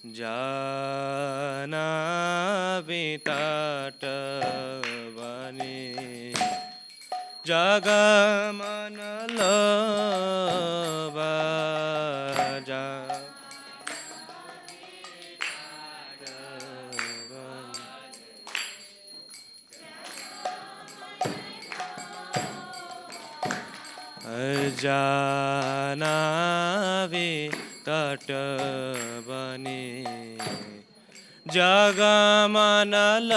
জানাবি তটবনে জগমনল বাজা জানাবি তটবনে জগমনল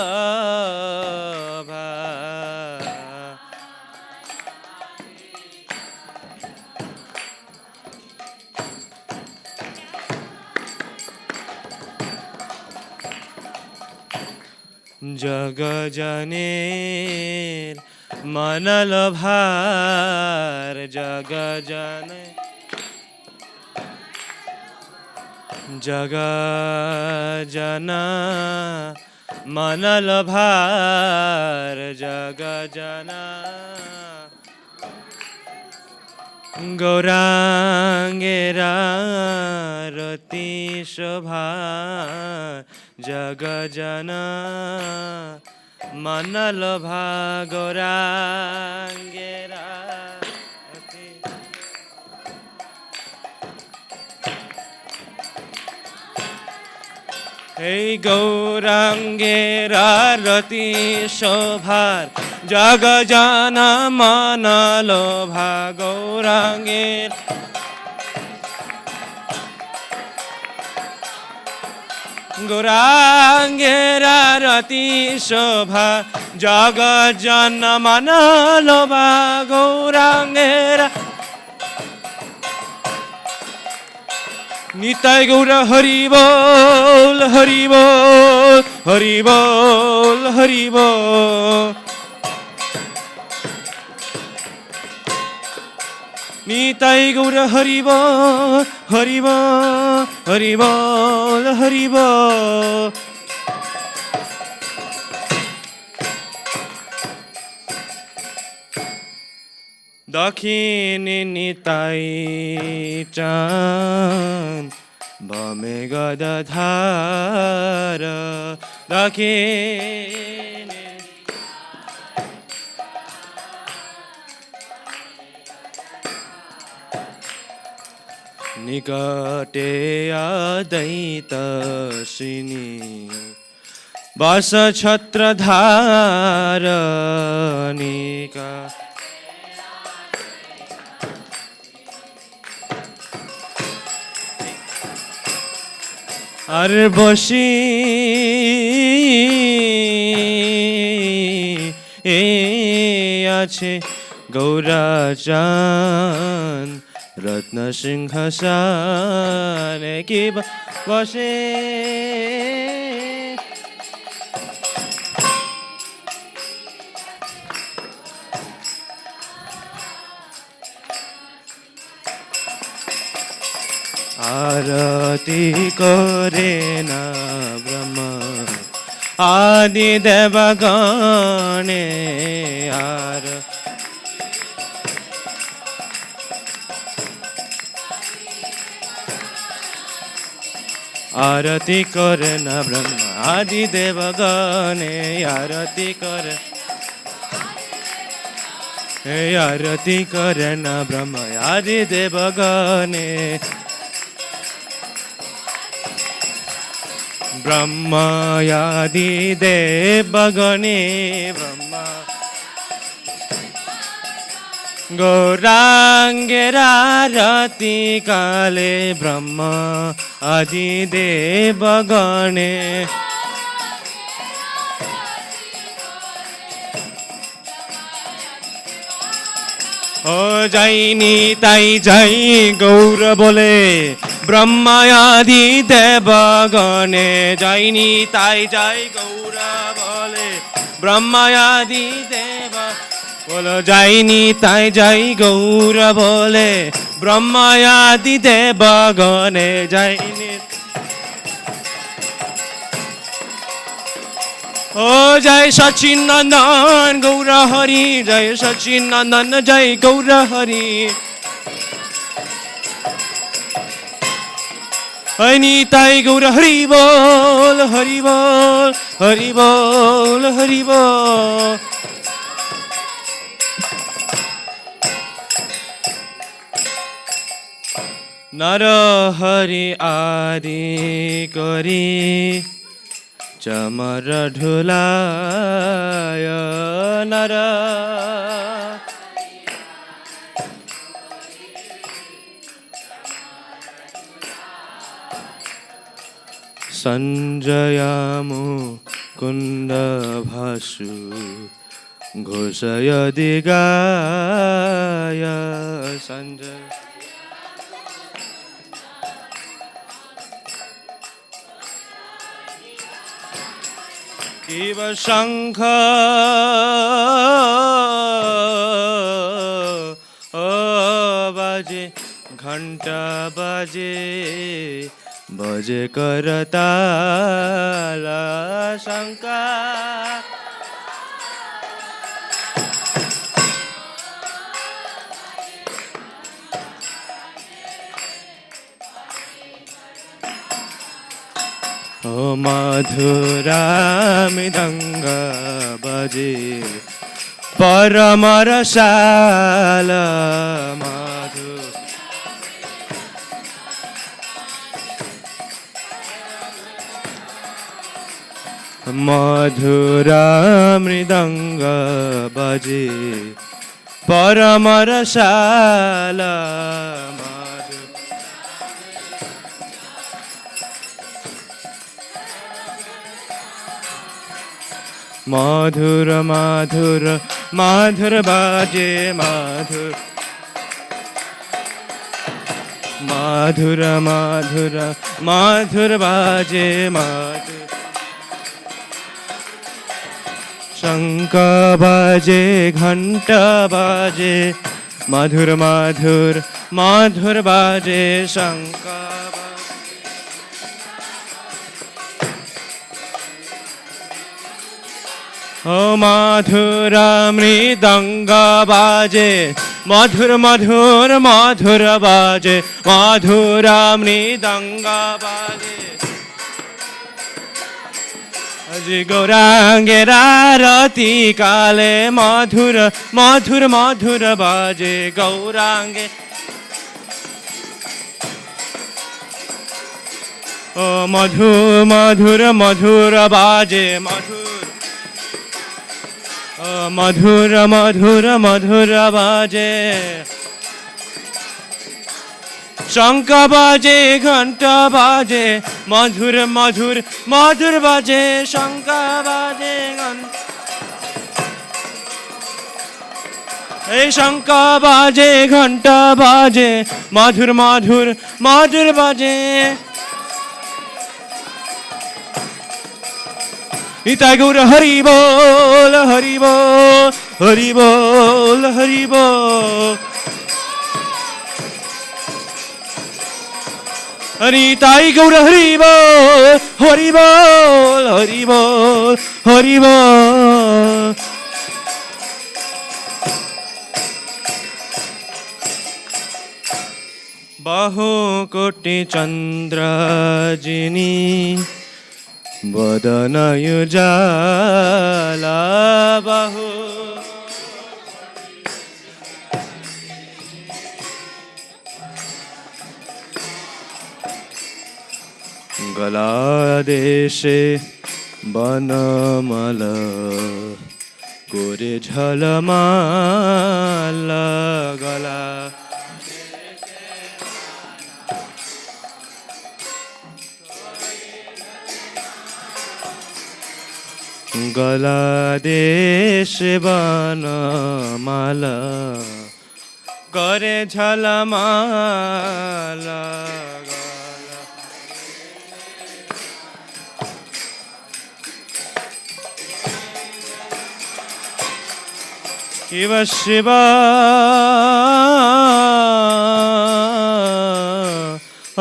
জগজনের মনল ভার জগজনে জগজনা মনল ভার জগজনা গৌরাঙ্গেরা রতি শোভা জগজনা মনল ভা গৌরাঙ্গেরা এই গৌরাঙ্গের রতি শোভার জগজানা মনল ভা গৌরাঙ্গের গৌরাঙ্গের রতি শোভা জগজানা মনল ভা গৌরাঙ্গের নিতাই গৌর হরি বল হরি বল হরি বল হরি বল নিতাই গৌর হরি বল হরি বল হরি বল হরি বল দক্ষিণে নিতাই চাঁদ বামে গদাধার দক্ষিণে নিকটে আদৈতশিনী বাস ছত্রধারণিকা আর বসি আছে গৌরাচাঁদ রত্ন সিংহাসনে কি বসে আরতি করে না ব্রহ্মা আদি দেবগণে আর আরতি করে না ব্রহ্মা আদি দেবগণে আরতি করে আরতি করে না ব্রহ্মা আদি দেবগণে ব্রহ্মায়াদি দেবগণে ব্রহ্মা গৌরাঙ্গের আরতি কালে ব্রহ্মা আদি দেবগণে ও যাইনি তাই যাই গৌর বলে ব্রহ্মায়াদি দেবগণে যাইনি তাই যাই গৌর বলে ব্রহ্মায়াদি দেব বলো যাইনি তাই যাই গৌর বলে ব্রহ্মায়াদি দেবগণে যাইনি ও জয় সচিন নন্দন গৌর হরি জয় সচিন নন্দন জয় গৌর হরি নিতাই গৌর হরি বল হরি বল হরি বল হরি বল। নর হরি আদি করি চমর ঢুলায় নর সঞ্জয়ামু কুন্দ ভাসু ঘোষয় দিগায় সঞ্জয় শিব শঙ্খ বাজে ঘণ্টা বাজে বজে করতালা শঙ্কা ও মধুরা মৃদঙ্গ বাজে পরম রসাল মধু মধুরা মৃদঙ্গ বাজে পরম রসাল মাধুর মাধুর মাধুর বাজে মাধুর মাধুর মাধুর মাধুর বাজে মাধুর শঙ্খ বাজে ঘণ্টা বাজে মাধুর মাধুর মাধুর বাজে শঙ্খ ও মাধুরা মৃদঙ্গ বাজে মধুর মধুর মধুর বাজে মাধুরা মৃদঙ্গ বাজে আজি গৌরাঙ্গের আরতি কালে মধুর মধুর মধুর বাজে গৌরাঙ্গে ও মধু মধুর মধুর বাজে মধুর মধুর মধুর মধুর বাজে শঙ্খ বাজে ঘণ্টা বাজে মধুর মধুর মধুর বাজে শঙ্খ বাজে এই শঙ্খ বাজে ঘণ্টা বাজে মধুর মধুর মধুর বাজে নিতাই গৌর হরি বল হরি বল হরি বল হরি বল নিতাই গৌর হরি বল হরি বল হরি বল হরি বল বাহু কোটি চন্দ্র যিনি বদনয়ুজালা বাহু গলা দেশে বনমাল করে ঝলমাল গলা গলা দেশ বনমালা করে ঝলমালা শিব শিব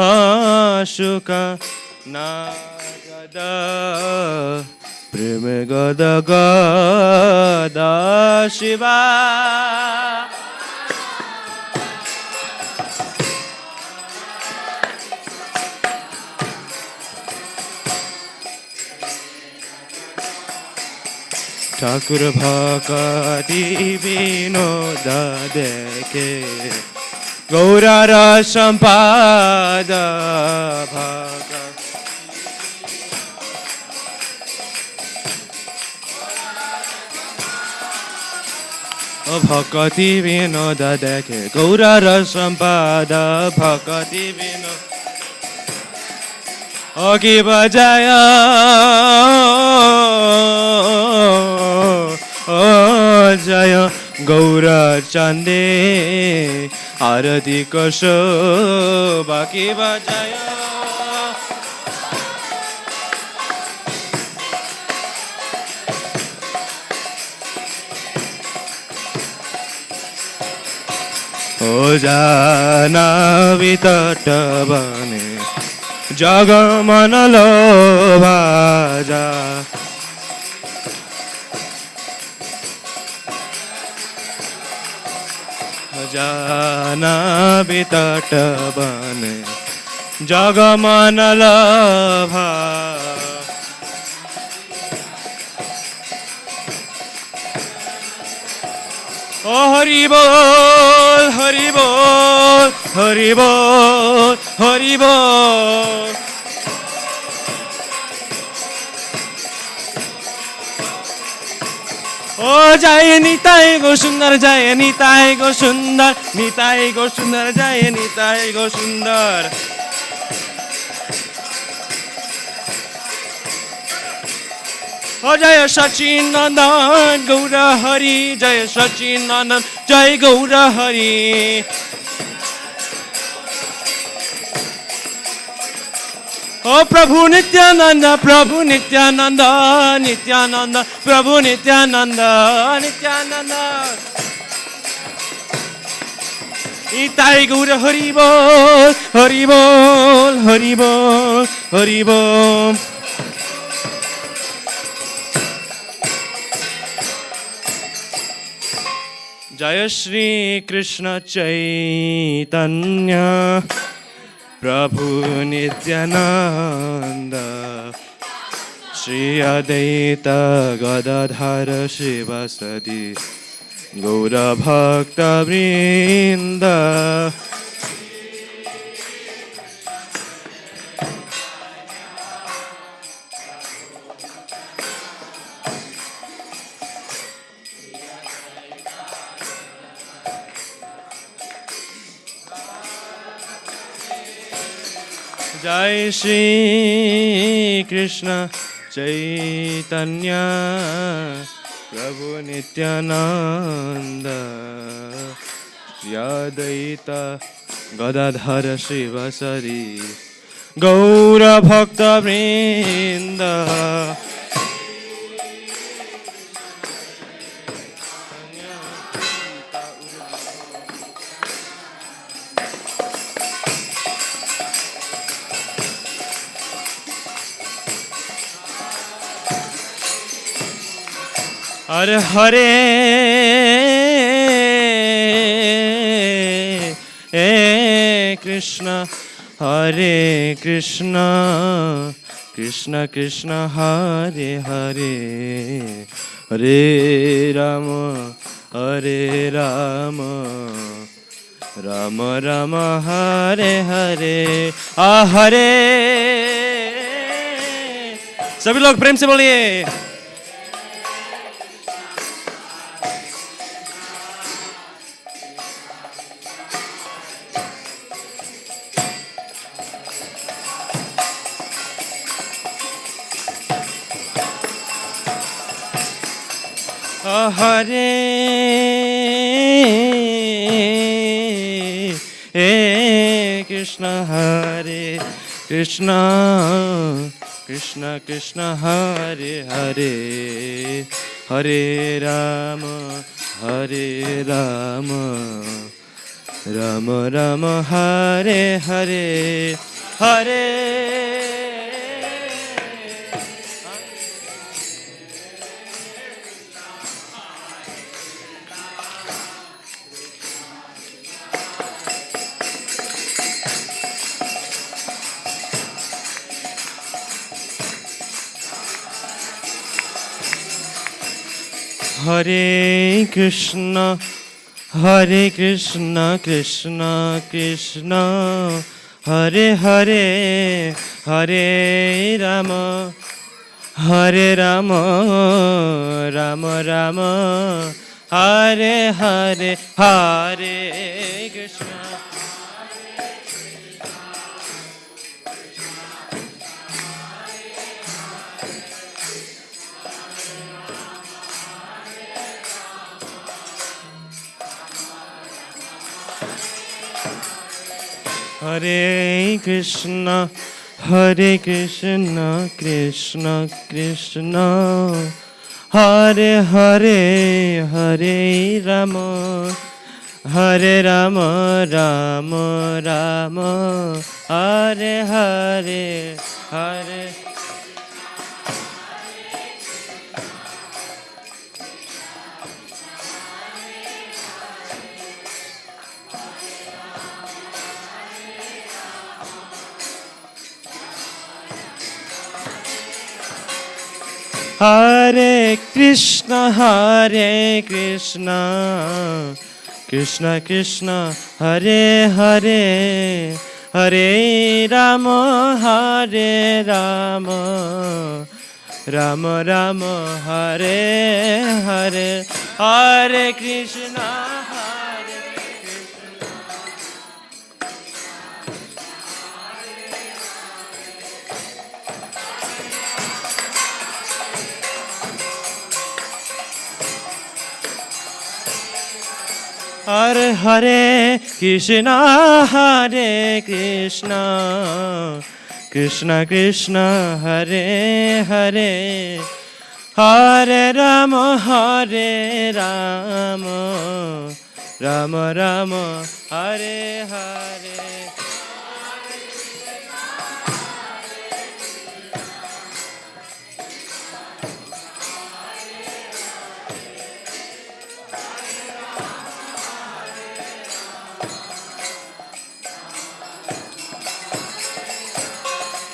আশুকা নাগদ প্রেম গদ গদ শিবা ঠাকুর ভকতি বিনোদ দেখে গৌরার সম্পাদ ভগ ভকতি বিনোদ দেখে গৌরার সম্পাদ ভকতি বিনোদ অগি বজায় জয় গৌরা চাঁদে আরতি কশ বাকি বজায় ও জানাবি তটবনে জগমন লোভাজা জানাবি তটবনে জগমন লোভা ও হরি বল হরি বল হরি বল হরি বল ও যায় নিতাই গো সুন্দর যায় নিতাই গো সুন্দর নিতাই গো সুন্দর যায় নিতাই গো সুন্দর জয় সচিন নন্দন গৌর হরি জয় সচিন নন্দন জয় গৌর হরি ও প্রভু নিত্যানন্দ প্রভু নিত্যানন্দ নিত্যানন্দ প্রভু নিত্যানন্দ নিত্যানন্দ নিতাই গৌর হরি বল হরি বল হরি বল হরি বল জয় শ্রী কৃষ্ণ চৈতন্য প্রভু নিত্যানন্দ শ্রী অদ্বৈত গদাধর শিবসদি গৌর ভক্ত বৃন্দ জয় শ্রী কৃষ্ণ চৈতন্য প্রভু নিত্যানন্দ শ্রী অদ্বৈত গদাধর শিবসরি গৌর ভক্ত বৃন্দ হরে হরে কৃষ্ণ হরে কৃষ্ণ কৃষ্ণ কৃষ্ণ হরে হরে হরে রাম রাম রাम हरे हरे हरे। सभी लोग प्रेम से बोलिए हरे कृष्ण हरे Krishna Krishna Krishna Hare Hare Hare Ram Ram Ram Hare Hare Hare. Hare Krishna, Hare Krishna, Krishna Krishna, Hare Hare, Hare Rama, Hare Rama, Rama Rama, Hare Hare, Hare Krishna. Hare Krishna, Hare Krishna, Krishna Krishna, Hare Hare, Hare Rama, Hare Rama, Rama Rama, Hare Hare, Hare. Hare Krishna, Hare Krishna, Krishna Krishna, Hare Hare, Hare Rama, Hare Rama, Rama Rama, Hare Hare, Hare Krishna, Hare Krishna. Hare Hare Krishna, Hare Krishna, Krishna Krishna, Hare Hare, Hare Rama, Hare Rama, Rama Rama, Hare Hare.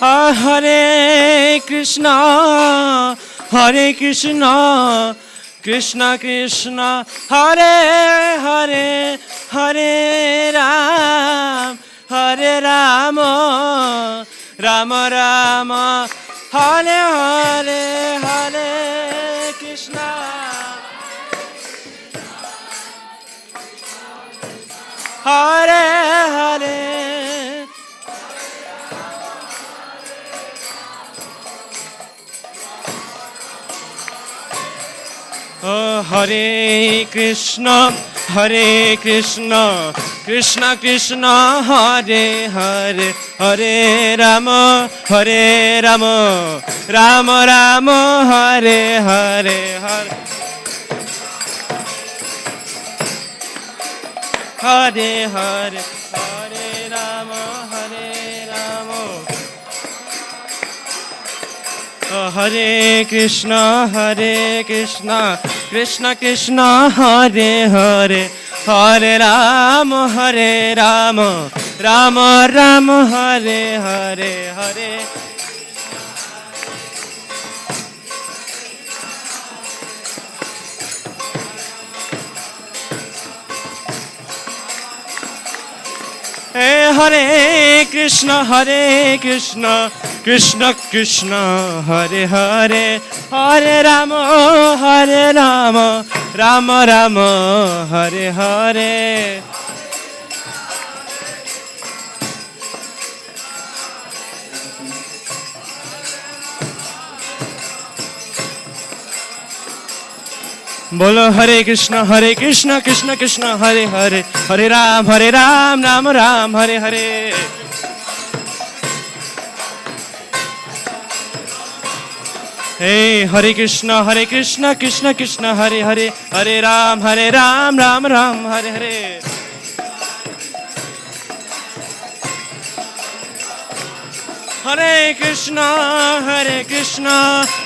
Hare Krishna, Hare Krishna, Krishna Krishna, Hare Hare, Hare Ram, Hare Rama, Rama Rama, Hare Hare, Hare Krishna. Hare Hare. Hare Krishna, Hare Krishna, Krishna Krishna, Hare Hare, Hare Rama, Hare Rama, Rama Rama, Hare Hare, Hare Hare Hare, Hare Rama, Hare Rama. Hare Krishna, Hare Krishna, Krishna Krishna, Hare Hare, Hare Rama, Hare Rama, Rama Rama, Hare Hare, Hare. Hare Krishna, Hare Krishna, Krishna Krishna, Hare Hare, Hare Rama, Hare Rama, Rama Rama, Hare Hare. Bolo Hare Krishna, Krishna Krishna, Hare Hare, Hare Ram, Ram Ram, Hare Hare. Hey, Hare Krishna, Krishna Krishna, Hare Hare, Hare Ram, Ram Ram, Hare Hare. Hare Krishna,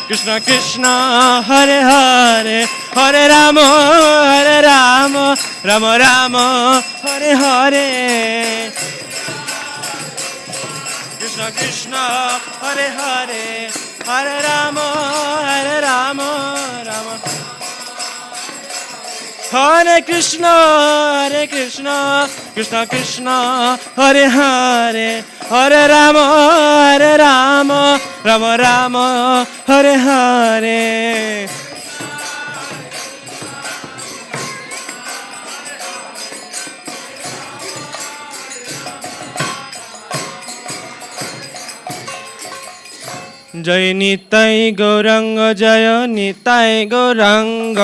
Krishna Krishna, Hare Hare, Hare Rama, Rama Rama, Hare Hare. Krishna Krishna, Hare Hare, Hare Rama, Rama. Hare Krishna, Krishna Krishna, Hare Hare, Hare Rama, Rama Rama, Hare Hare. জয় নিতাই গৌরাঙ্গ জয় নিতাই গৌরাঙ্গ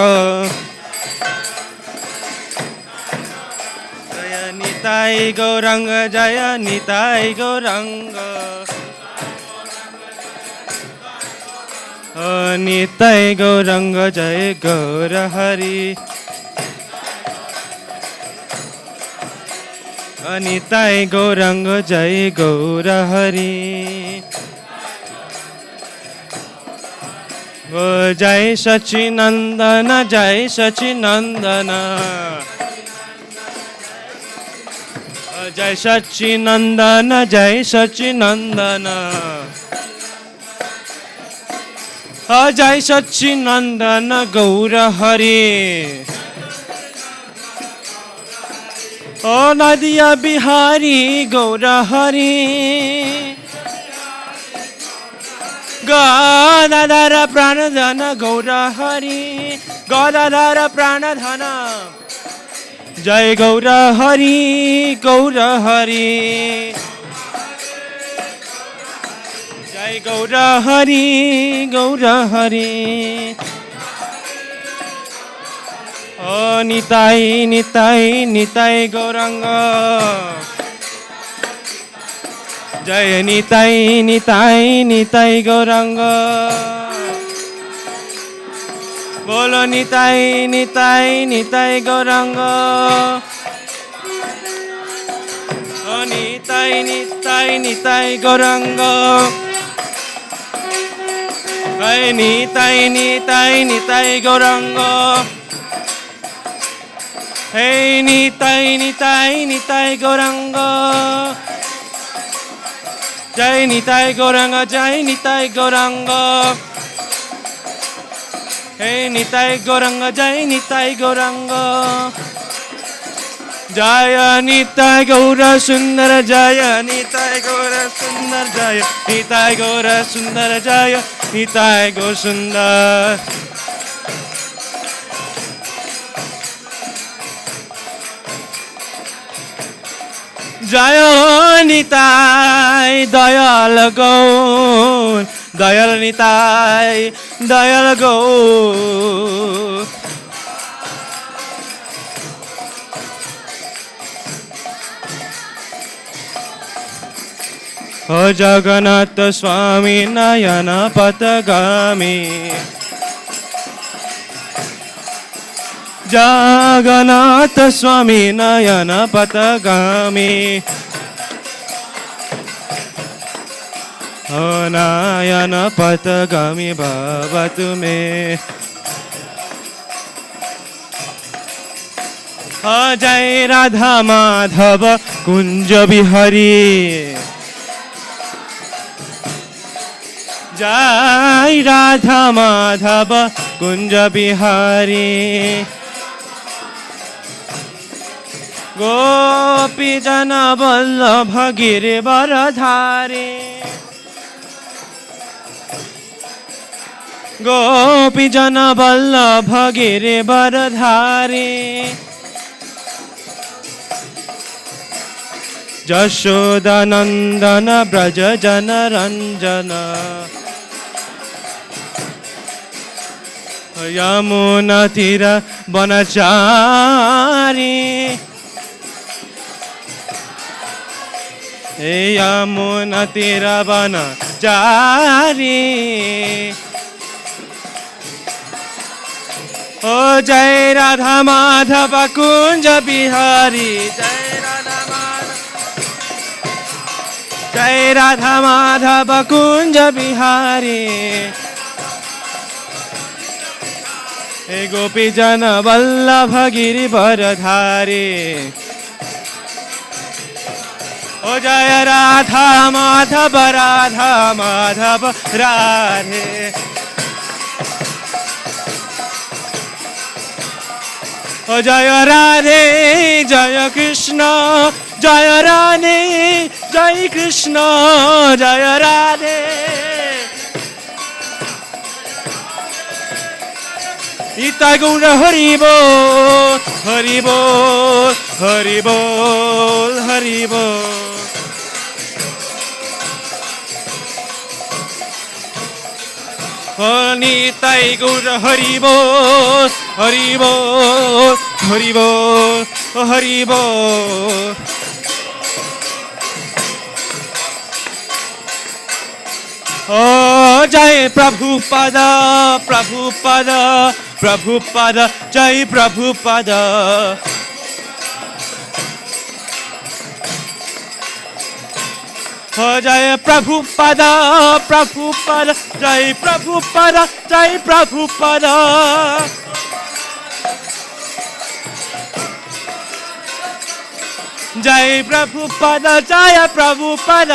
জয় নিতাই গৌরাঙ্গ জয় নিতাই গৌরাঙ্গ ও নিতাই গৌরাঙ্গ জয় গৌর হরি নিতাই গৌরাঙ্গ জয় গৌর হরি ও জয় সচিনন্দন জয় সচিনন্দন জয় সচিনন্দন জয় সচিনন্দন জয় সচিনন্দন গৌর হরি ও নদিয়া বিহারী গৌর হরি গদাধর প্রাণধন গৌর হরি গদাধর প্রাণধন জয় গৌর হরি গৌর হরি জয় গৌর হরি গৌর হরি ও নিতাই নিতাই নিতাই গৌরাঙ্গ জয় নিতাই নিতাই নিতাই গৌরাঙ্গ বলো নিতাই নিতাই নিতাই গৌরাঙ্গ ও নিতাই নিতাই নিতাই গৌরাঙ্গ জয় নিতাই নিতাই নিতাই গৌরাঙ্গ হে নিতাই নিতাই নিতাই গৌরাঙ্গ জয় নিতাই গৌরাঙ্গ জয় নিতাই গৌরাঙ্গ হে নিতাই গৌরাঙ্গ জয় নিতাই গৌরাঙ্গ জয় নিতাই গৌর সুন্দর জয় নিতাই গৌর সুন্দর জয় নিতাই গৌর সুন্দর জয় নিতাই গৌর সুন্দর জয় নিতাই দয়াল গৌর দয়াল নিতাই দয়াল গৌর ও জগন্নাথ স্বামী নয়ন পথগামী জগন্নাথ স্বামী নয়ন পথগামী ও নয়ন পথগামী ভব তুমে জয় রাধা মাধব কুঞ্জ বিহারী জয় রাধা মাধব কুঞ্জ বিহারী গোপী জন বল্লভ গিরিবরধারী গোপী জন বল্লভ গিরিবরধারী যশোদানন্দন ব্রজ জন রঞ্জন यमुना तीर बनचारी यमुना तीर बनचारी ओ जय राधा माधव कुंज बिहारी जय राधा माधव कुंज बिहारी हे गोपी जन वल्लभ गिरिवरधारी ओ जय राधा माधव राधे जय राधे जय कृष्ण जय राधे जय कृष्ण जय राधे निताय गौर हरि बोल हरि बोल हरि बोल हरि बोल निताय गौर हरि बोल हरि बोल हरि बोल हरि बोल जय प्रभुपद प्रभुपद प्रभुपद जय प्रभुपद जय प्रभुपद प्रभुपद जय प्रभुपद जय प्रभुपद जय प्रभुपद जय प्रभुपद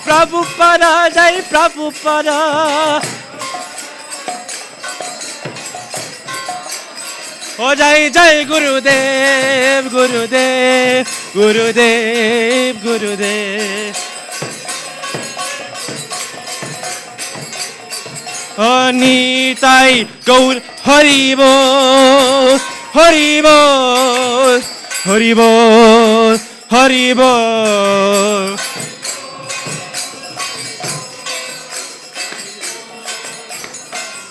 प्रभुपद जय प्रभुपद जय जय गुरुदेव गुरुदेव गुरुदेव गुरुदेव निताय गौर हरि बोल हरि बोल हरि बोल हरि बोल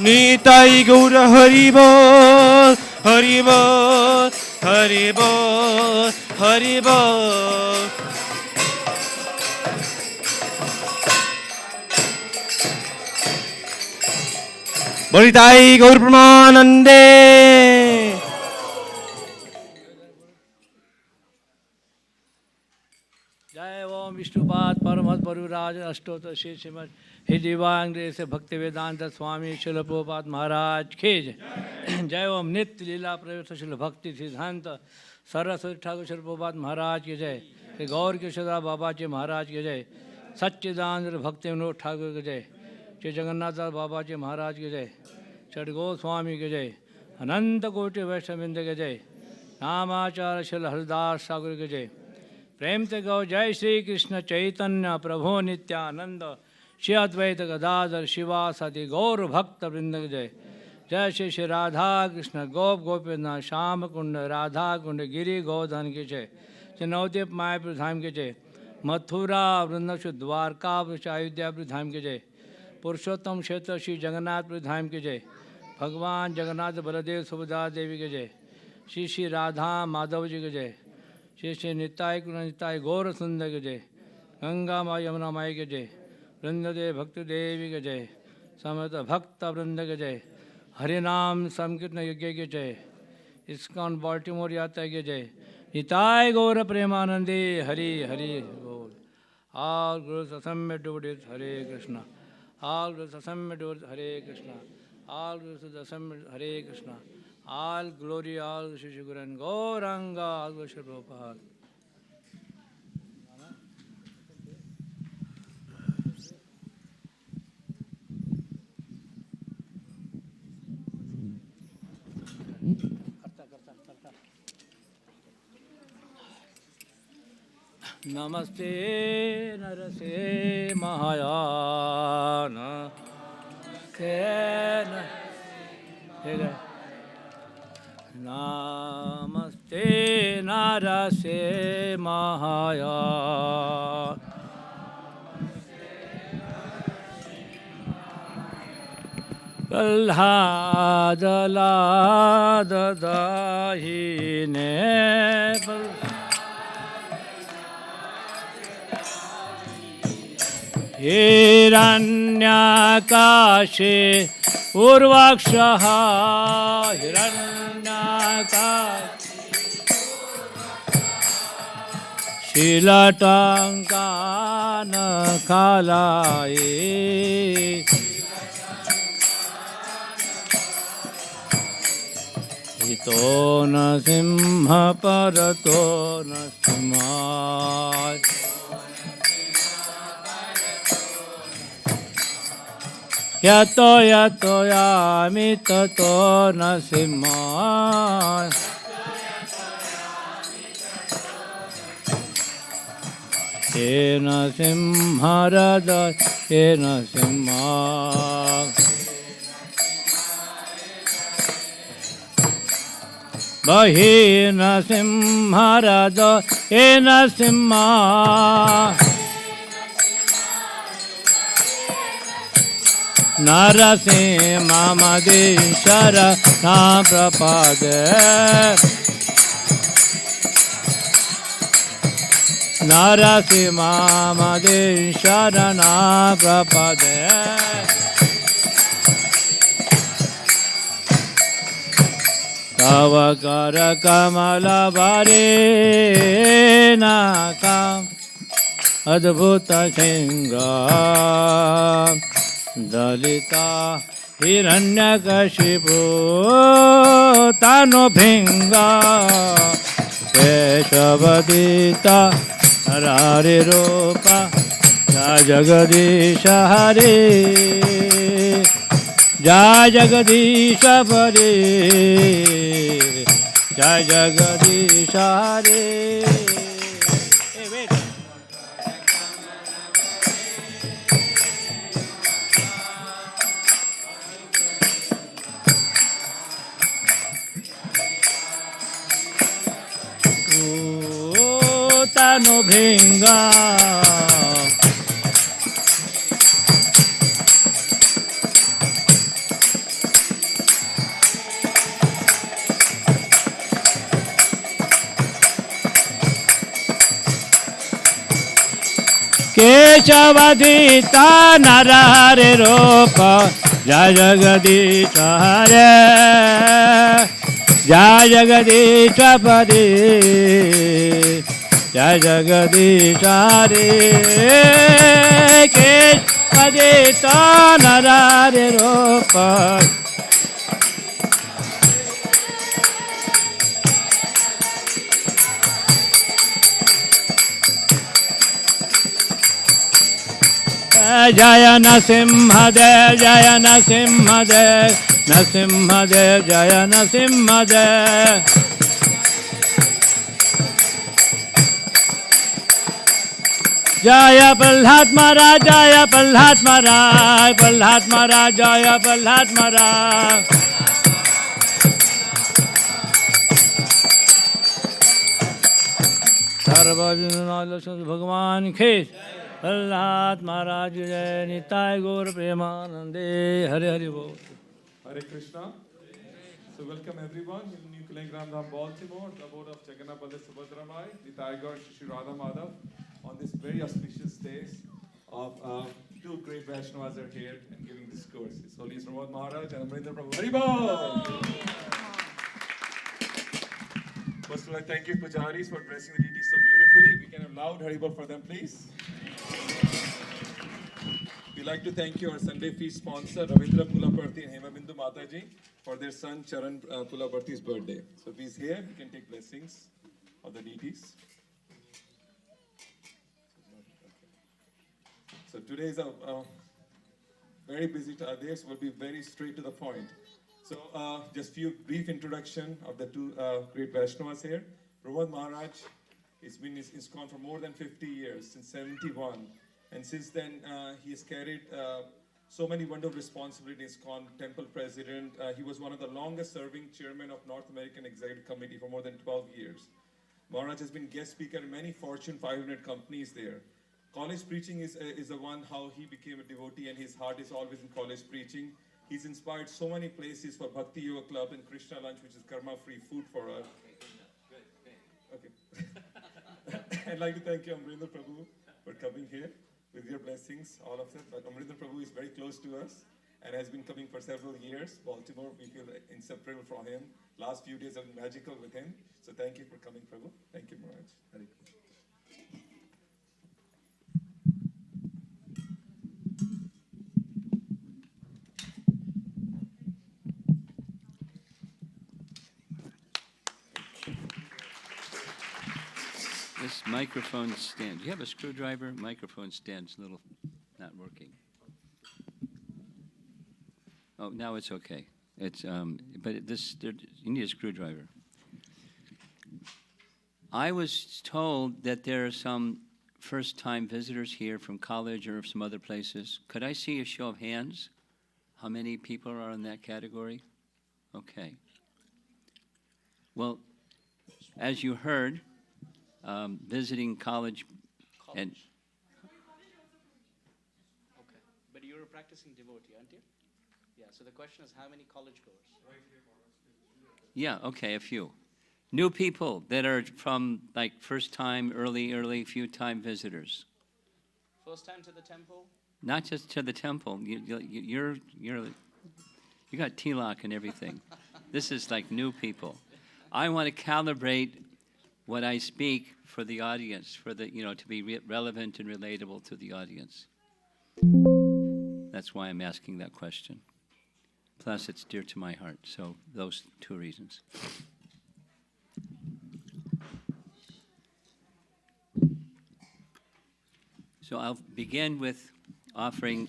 निताय गौर हरि बोल हरि बोल हरि बोल हरि बोल बोलिताई गौर प्रमानंदे जय ओम विष्णुपाद परमहंस परिव्राज अष्टोत्तर श्री श्रीमद हे दिवांग से भक्ति वेदांत स्वामी शिल प्रभुपाद महाराज के जय ओम नित्य लीला प्रवेश शिल भक्ति सिद्धांत सरस्वती ठाकुर शिल प्रभुपाद महाराज के जय श्री गौर किशोर बाबा जी महाराज के जय सच्चिदानंद भक्ति विनोद ठाकुर के जय श्री जगन्नाथ बाबा जी महाराज के जय श्री गोस्वामी के जय अनंत कोटि वैष्णविंद के जय नामाचार्य शिल हरिदास ठाकुर के जय प्रेम से गौ जय श्री कृष्ण चैतन्य प्रभु नित्यानंद श्री अद्वैत गदाधर शिवासदि गौर भक्त वृंद के जय जय श्री श्री राधा कृष्ण गोप गोपीनाथ श्याम कुंड राधा कुंड गिरी गोधन के जय श्री नवदीप मायापुर धाम के जय मथुरा वृंदावन द्वारका अयोध्यापुर धाम के जय पुरुषोत्तम क्षेत्र श्री जगन्नाथपुर धाम के जय भगवान जगन्नाथ बलदेव सुभद्रा देवी के जय श्री श्री राधा माधव जी के जय श्री श्री निताय निताय गौर सुंदर के जय गंगा माँ यमुना माई के जय वृंददेव भक्ति देवी के जय समस्त भक्त वृंद के जय हरिनाम संकीर्तन यज्ञ के जय इस्कॉन बाल्टीमोर यात्रा के जय निताय गौर प्रेमानंदे हरि हरि बोल ऑल गुरु सत्संग डूडित हरे कृष्णा ऑल गुरु सत्संग डूडित हरे Krishna all guru satsang Hare Krishna all glory all Shri guru Gauranga all गुरु श्री प्रभुपाद नमस्ते नरसे महायान नमस्ते नरसे महायान प्रह्लाद लाद दाहिने हिरण्याकाशे उर्वाक्षः हिरण्याकाशे शीलटाङ्कानकालाये हितो न सिंह परतो न सिंहाय यतो यतो यामि ततो न सिंहाय हे नरसिंहराज हे नरसिंह हे नरसिंहराज हे नरसिंह नरसिंह मदेश्वर नाम प्रपद नरसिंह मदेश्वर नाम प्रपद तव कर कमल बरे नाकम अद्भुत सिंह दलिता हिरण्यकशिपु तनु भिंग केशवदीता हरे रूप जय जगदीश हरे जय जगदीश हरे जय जगदीश हरे तनु भिंगा केशवदीता नर हरे रूप जय जगदीश हरे जय जगदीश हरे जय जगदीश हरे केशवदीता नर हरे रूप जय नरसिंहदेव जय नरसिंहदेव नरसिंहदेव जय नरसिंहदेव जय प्रहलाद महाराज जय प्रहलाद महाराज प्रहलाद महाराज जय प्रहलाद महाराज सर्वजन भगवान के प्रहलाद महाराज जय निताय गौर प्रेमानंदे हरे हरि बोल Hare Krishna. So welcome everyone in New Kilangram Dham, Baltimore, the abode of Jagannath Baladev Subhadramai, the Tiger Shri Radha Madhav, on this very auspicious day of two great Vaishnavas are here and giving this course. His Holy Pramod Maharaj and Amrindra Prabhu. Haribol! First of all, I thank you Pujaris for dressing the deities so beautifully. We can have loud Haribol for them, please. We'd like to thank you, our Sunday feast sponsor, Ravindra Pulaparthi and Hemabindu Mataji, for their son Charan Pulaparthi's birthday. So if he's here, you can take blessings of the deities. So today is a very busy day, so we'll be very straight to the point. So just few brief introduction of the two great Vaishnavas here. Pramod Maharaj has been in ISKCON for more than 50 years, since 71. And since then, he has carried so many wonderful responsibilities. ISKCON temple president. He was one of the longest serving chairman of North American Executive Committee for more than 12 years. Maharaj has been guest speaker in many Fortune 500 companies there. College preaching is the one how he became a devotee, and his heart is always in college preaching. He's inspired so many places for Bhakti Yoga Club and Krishna Lunch, which is karma-free food for us. Okay. I'd like to thank you, Amrindra Prabhu, for coming here with your blessings, all of them. But Amrindra Prabhu is very close to us and has been coming for several years. Baltimore, we feel inseparable from him. Last few days have been magical with him. So thank you for coming, Prabhu. Thank you, Maharaj. Hare Krishna. This microphone stand. Do you have a screwdriver? Microphone stand's a little not working. Oh, now it's okay. It's but you need a screwdriver. I was told that there are some first-time visitors here from college or some other places? Could I see a show of hands? How many people are in that category? Okay. Well, as you heard, visiting college and Okay, but you're a practicing devotee, aren't you? Yeah, so the question is how many college goers? yeah, okay, a few. New people that are from like first-time, early, few-time visitors. First time to the temple? Not just to the temple. You got Tilak and everything. This is like new people. I want to calibrate what I speak for the audience, for the to be relevant and relatable to the audience. That's why I'm asking that question. Plus, it's dear to my heart. So those two reasons. So I'll begin with offering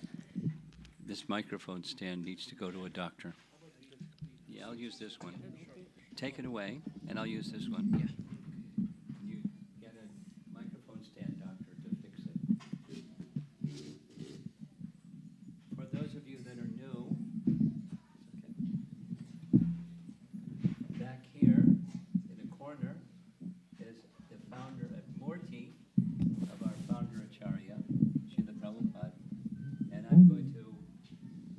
this microphone stand needs to go to a doctor. Yeah, I'll use this one. Take it away, and I'll use this one. Yeah. You get a microphone stand, doctor, to fix it. For those of you that are new, okay. Back here in the corner is the founder of Murti, of our founder Acharya, Srila Prabhupada, and I'm going to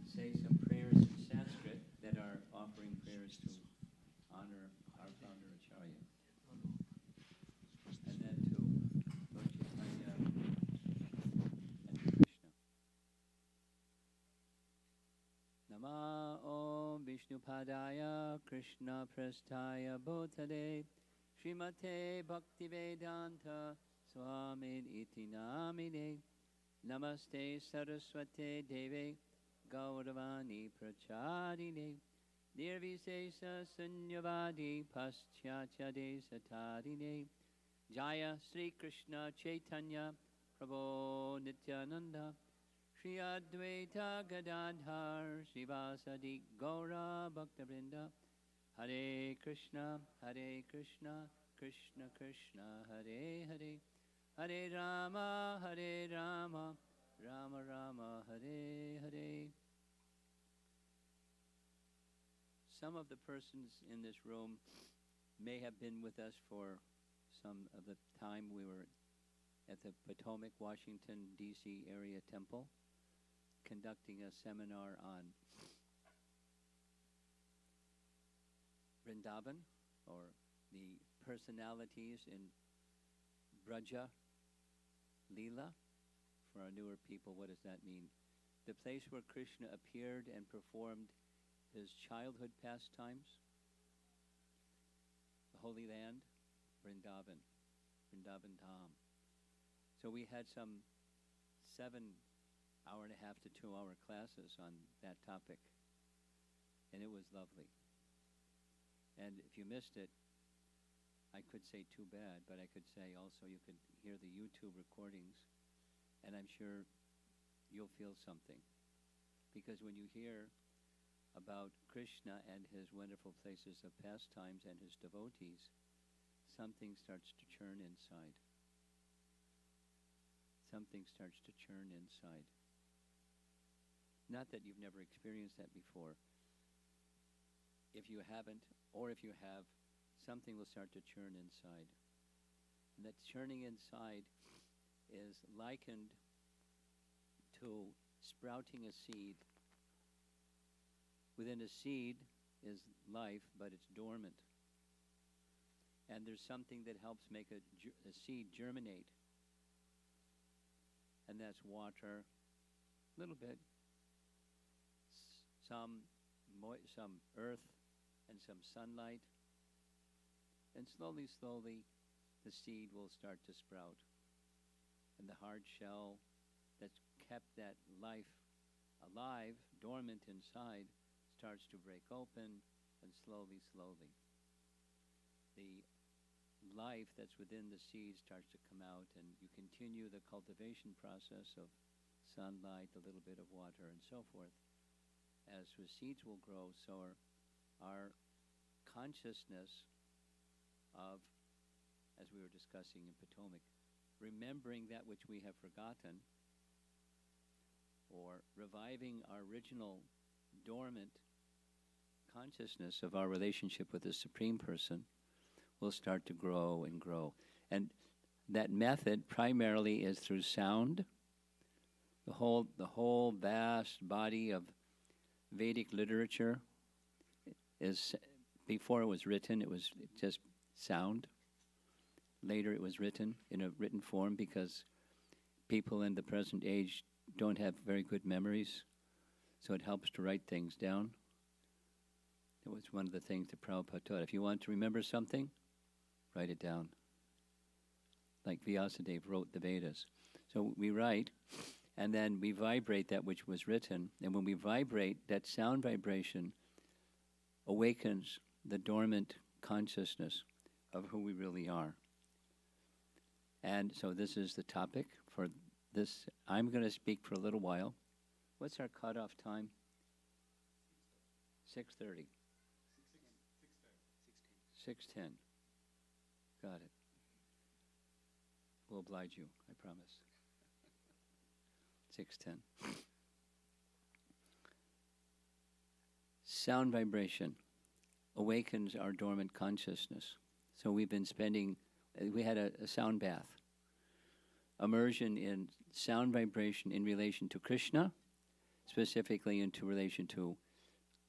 say some prayers in Sanskrit that are offering prayers to honor our founder Acharya. And then to Lord Chaitanya and to Krishna. Nama Om Vishnupadaya Krishna Prasthaya Bhutale Srimate Bhaktivedanta Swamin Iti Namine Namaste Saraswate Deve Gauravani Prachadine Nirvisesa Sunyavadi Paschachade Satadine Jaya Sri Krishna Chaitanya Prabhu Nityananda Shri Advaita Gadadhar Srivasadi Gaura Bhaktabrinda Hare Krishna Krishna Krishna Hare Hare Hare Rama Rama Rama Hare Hare. Some of the persons in this room may have been with us for some of the time we were at the Potomac, Washington, D.C. area temple, conducting a seminar on Vrindavan, or the personalities in Braja Leela. For our newer people, what does that mean? The place where Krishna appeared and performed his childhood pastimes, the Holy Land, Vrindavan Dham. So we had some 7.5 to 2 hour classes on that topic, and it was lovely. And if you missed it, I could say too bad, but I could say also you could hear the YouTube recordings, and I'm sure you'll feel something. Because when you hear about Krishna and his wonderful places of pastimes and his devotees, something starts to churn inside. Something starts to churn inside. Not that you've never experienced that before. If you haven't, or if you have, something will start to churn inside. And that churning inside is likened to sprouting a seed. Within a seed is life, but it's dormant. And there's something that helps make a seed germinate. And that's water, a little bit, some earth, and some sunlight. And slowly, the seed will start to sprout. And the hard shell that's kept that life alive, dormant inside, starts to break open, and slowly, the life that's within the seed starts to come out, and you continue the cultivation process of sunlight, a little bit of water, and so forth. As the seeds will grow, so our consciousness of, as we were discussing in Potomac, remembering that which we have forgotten, or reviving our original dormant consciousness of our relationship with the Supreme Person, will start to grow and grow. And that method primarily is through sound. The whole vast body of Vedic literature is, before it was written, it was just sound. Later it was written in a written form because people in the present age don't have very good memories, so it helps to write things down. It was one of the things that Prabhupada taught. If you want to remember something, write it down. Like Vyasadeva wrote the Vedas. So we write, and then we vibrate that which was written. And when we vibrate, that sound vibration awakens the dormant consciousness of who we really are. And so this is the topic for this. I'm going to speak for a little while. What's our cutoff time? 6:30. 6:10. Got it. We'll oblige you, I promise. 6:10. Sound vibration awakens our dormant consciousness. So we've been spending, we had a sound bath. Immersion in sound vibration in relation to Krishna, specifically into relation to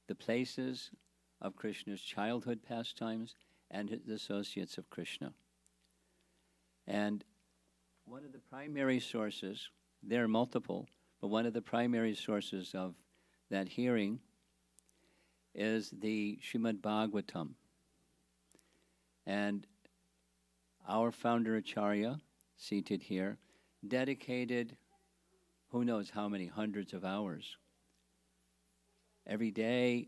the places of Krishna's childhood pastimes and his associates of Krishna. And one of the primary sources, there are multiple, but one of the primary sources of that hearing is the Srimad Bhagavatam. And our founder Acharya, seated here, dedicated who knows how many hundreds of hours. Every day,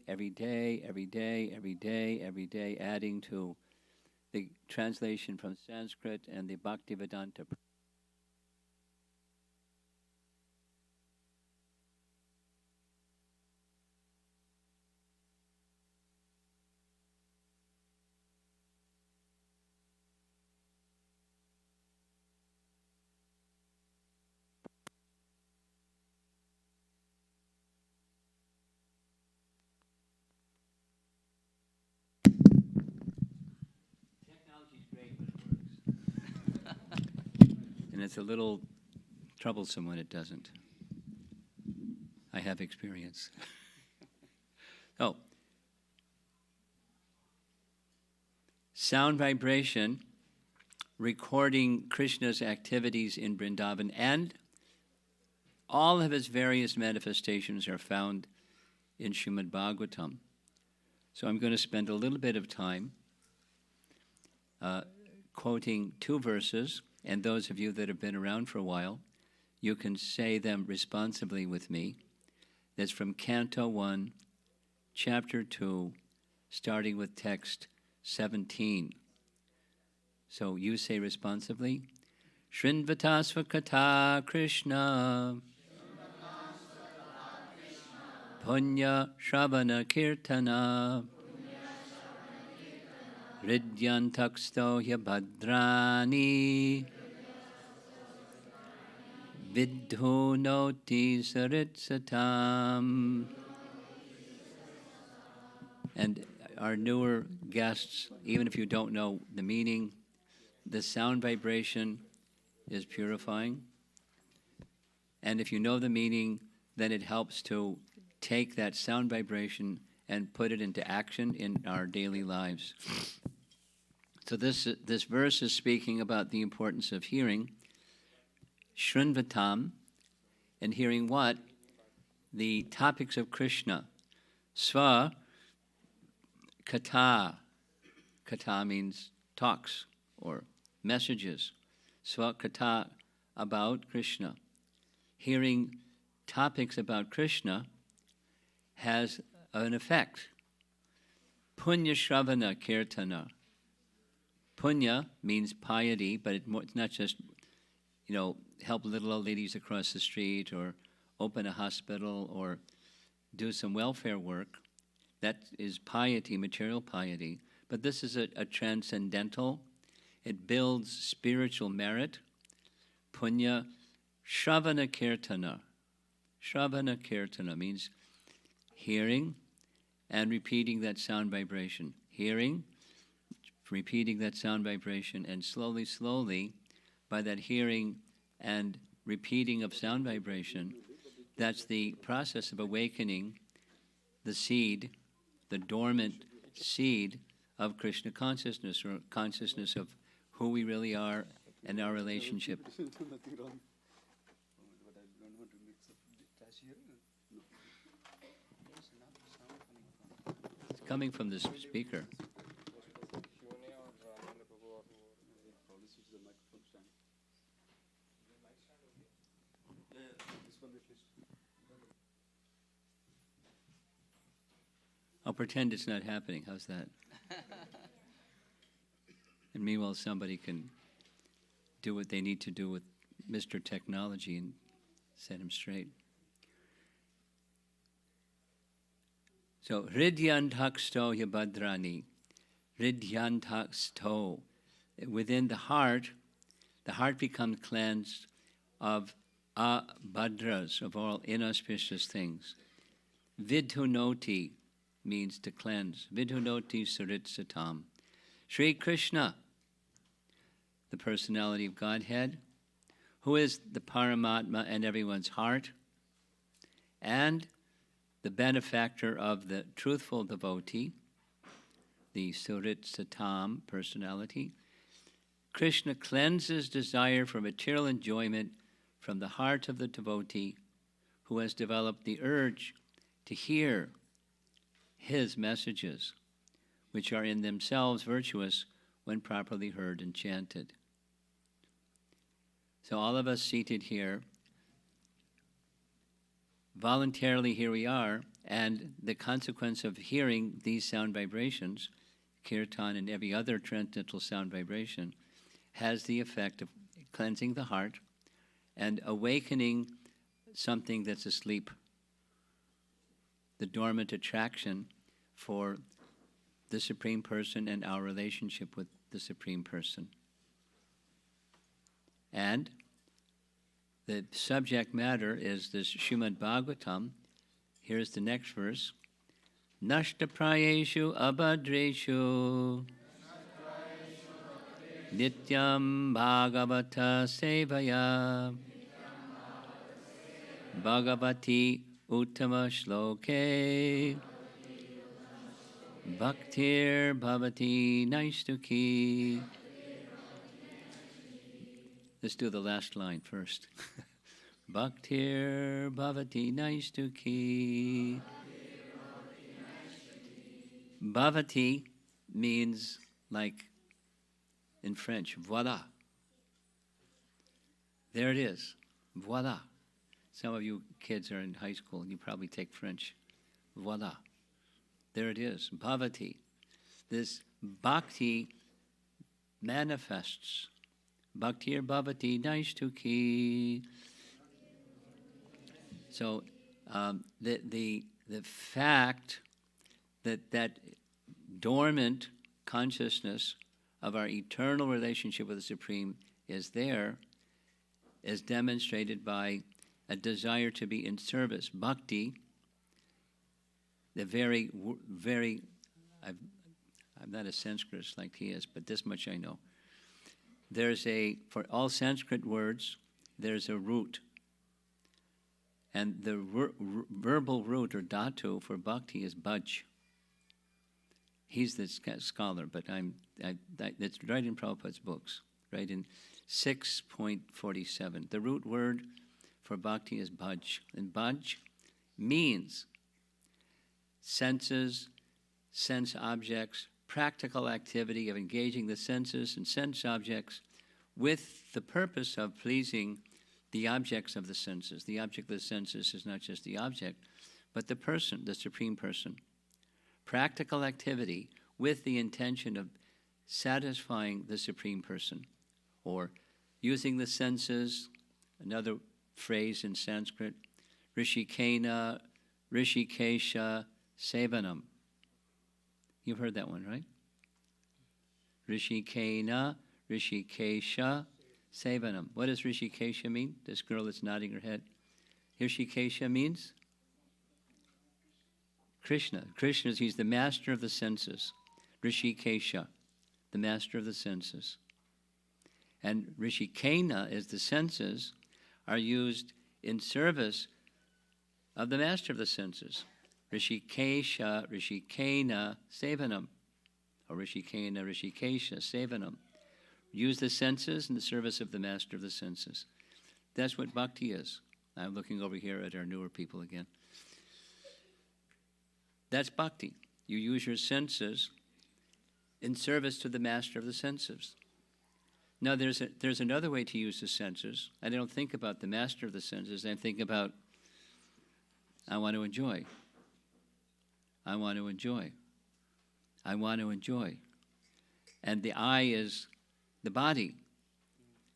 adding to the translation from Sanskrit and the Bhaktivedanta. And it's a little troublesome when it doesn't. I have experience. Oh. Sound vibration, recording Krishna's activities in Vrindavan, and all of his various manifestations are found in Srimad Bhagavatam. So I'm going to spend a little bit of time quoting two verses, and those of you that have been around for a while, you can say them responsibly with me. That's from Canto 1, Chapter 2, starting with text 17. So you say responsibly, Shrinvatasva Katha Krishna Punya Shravana Kirtana Ridyantaksto Bhadrani Vidhunoti Saritsatam. And our newer guests, even if you don't know the meaning, the sound vibration is purifying. And if you know the meaning, then it helps to take that sound vibration and put it into action in our daily lives. So this verse is speaking about the importance of hearing, Shrinvatam, and hearing what? The topics of Krishna. Sva Katha. Katha means talks or messages. Sva Katha, about Krishna. Hearing topics about Krishna has an effect. Punya Shravana Kirtana. Punya means piety, but it's not just, help little old ladies across the street or open a hospital or do some welfare work. That is piety, material piety. But this is a transcendental. It builds spiritual merit. punya shravana kirtana. Shravana kirtana means hearing and repeating that sound vibration. Hearing, repeating that sound vibration, and slowly, slowly, by that hearing and repeating of sound vibration, that's the process of awakening the seed, the dormant seed of Krishna consciousness, or consciousness of who we really are and our relationship. It's coming from the speaker. I'll pretend it's not happening. How's that? And meanwhile, somebody can do what they need to do with Mr. Technology and set him straight. So, Hridyantaksto Yabhadrani. Hridyantaksto. Within the heart becomes cleansed of abhadras, of all inauspicious things. Vidhunoti means to cleanse. Vidhunoti Saritsatam. Sri Krishna, the personality of Godhead, who is the Paramatma and everyone's heart, and the benefactor of the truthful devotee, the Saritsatam personality. Krishna cleanses desire for material enjoyment from the heart of the devotee who has developed the urge to hear his messages, which are in themselves virtuous when properly heard and chanted. So all of us seated here, voluntarily here we are, and the consequence of hearing these sound vibrations, kirtan and every other transcendental sound vibration, has the effect of cleansing the heart and awakening something that's asleep, the dormant attraction for the Supreme Person and our relationship with the Supreme Person. And the subject matter is this Srimad Bhagavatam. Here's the next verse. Nashta prayeshu abhadreshu nityam bhagavata sevaya bhagavati uttama shloke bhaktir bhavati naistuki. Let's do the last line first. Bhaktir bhavati naistuki. Bhavati means, like in French, voila. There it is. Voila. Some of you kids are in high school and you probably take French. Voila. There it is. Bhavati. This bhakti manifests. Bhaktir bhavati naistuki. So the fact that dormant consciousness of our eternal relationship with the Supreme is there is demonstrated by a desire to be in service. Bhakti, the very, I'm not a Sanskritist like he is, but this much I know. For all Sanskrit words, there's a root. And the verbal root, or dhatu, for bhakti is bhaj. He's the scholar, but that's right in Prabhupada's books, right in 6.47. The root word for bhakti is bhaj. And bhaj means senses, sense objects, practical activity of engaging the senses and sense objects with the purpose of pleasing the objects of the senses. The object of the senses is not just the object, but the person, the Supreme Person. Practical activity with the intention of satisfying the Supreme Person, or using the senses, another phrase in Sanskrit, rishikena, rishikesha, sevanam. You've heard that one, right? Rishikena, rishikesha, Sevanam. What does Rishikesha mean? This girl that's nodding her head. Rishikesha means Krishna. Krishna, he's the master of the senses. Rishikesha, the master of the senses. And Rishikena is the senses are used in service of the master of the senses. Rishikesha, Rishikena, Sevanam. Or Rishikena, Rishikesha, Sevanam. Use the senses in the service of the master of the senses. That's what bhakti is. I'm looking over here at our newer people again. That's bhakti. You use your senses in service to the master of the senses. Now, there's another way to use the senses. I don't think about the master of the senses. I think about, I want to enjoy. I want to enjoy. I want to enjoy. And the I is the body.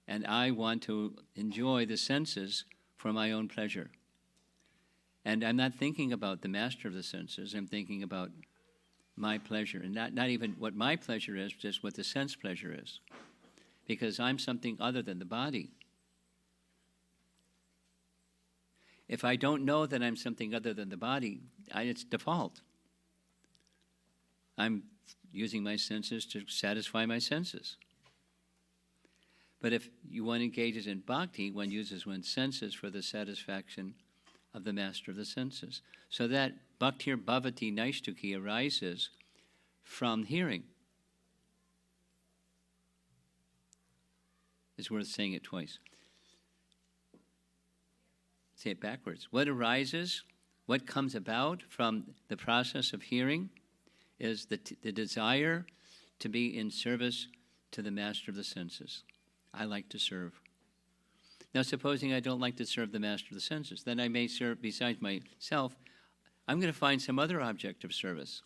And I want to enjoy the senses for my own pleasure. And I'm not thinking about the master of the senses. I'm thinking about my pleasure. And not even what my pleasure is, just what the sense pleasure is. Because I'm something other than the body. If I don't know that I'm something other than the body, it's default. I'm using my senses to satisfy my senses. But if one engages in bhakti, one uses one's senses for the satisfaction of the master of the senses. So that bhaktir bhavati naishtuki arises from hearing. It's worth saying it twice. Say it backwards. What arises, what comes about from the process of hearing is the desire to be in service to the master of the senses. I like to serve. Now, supposing I don't like to serve the master of the senses, then I may serve, besides myself, I'm going to find some other object of service.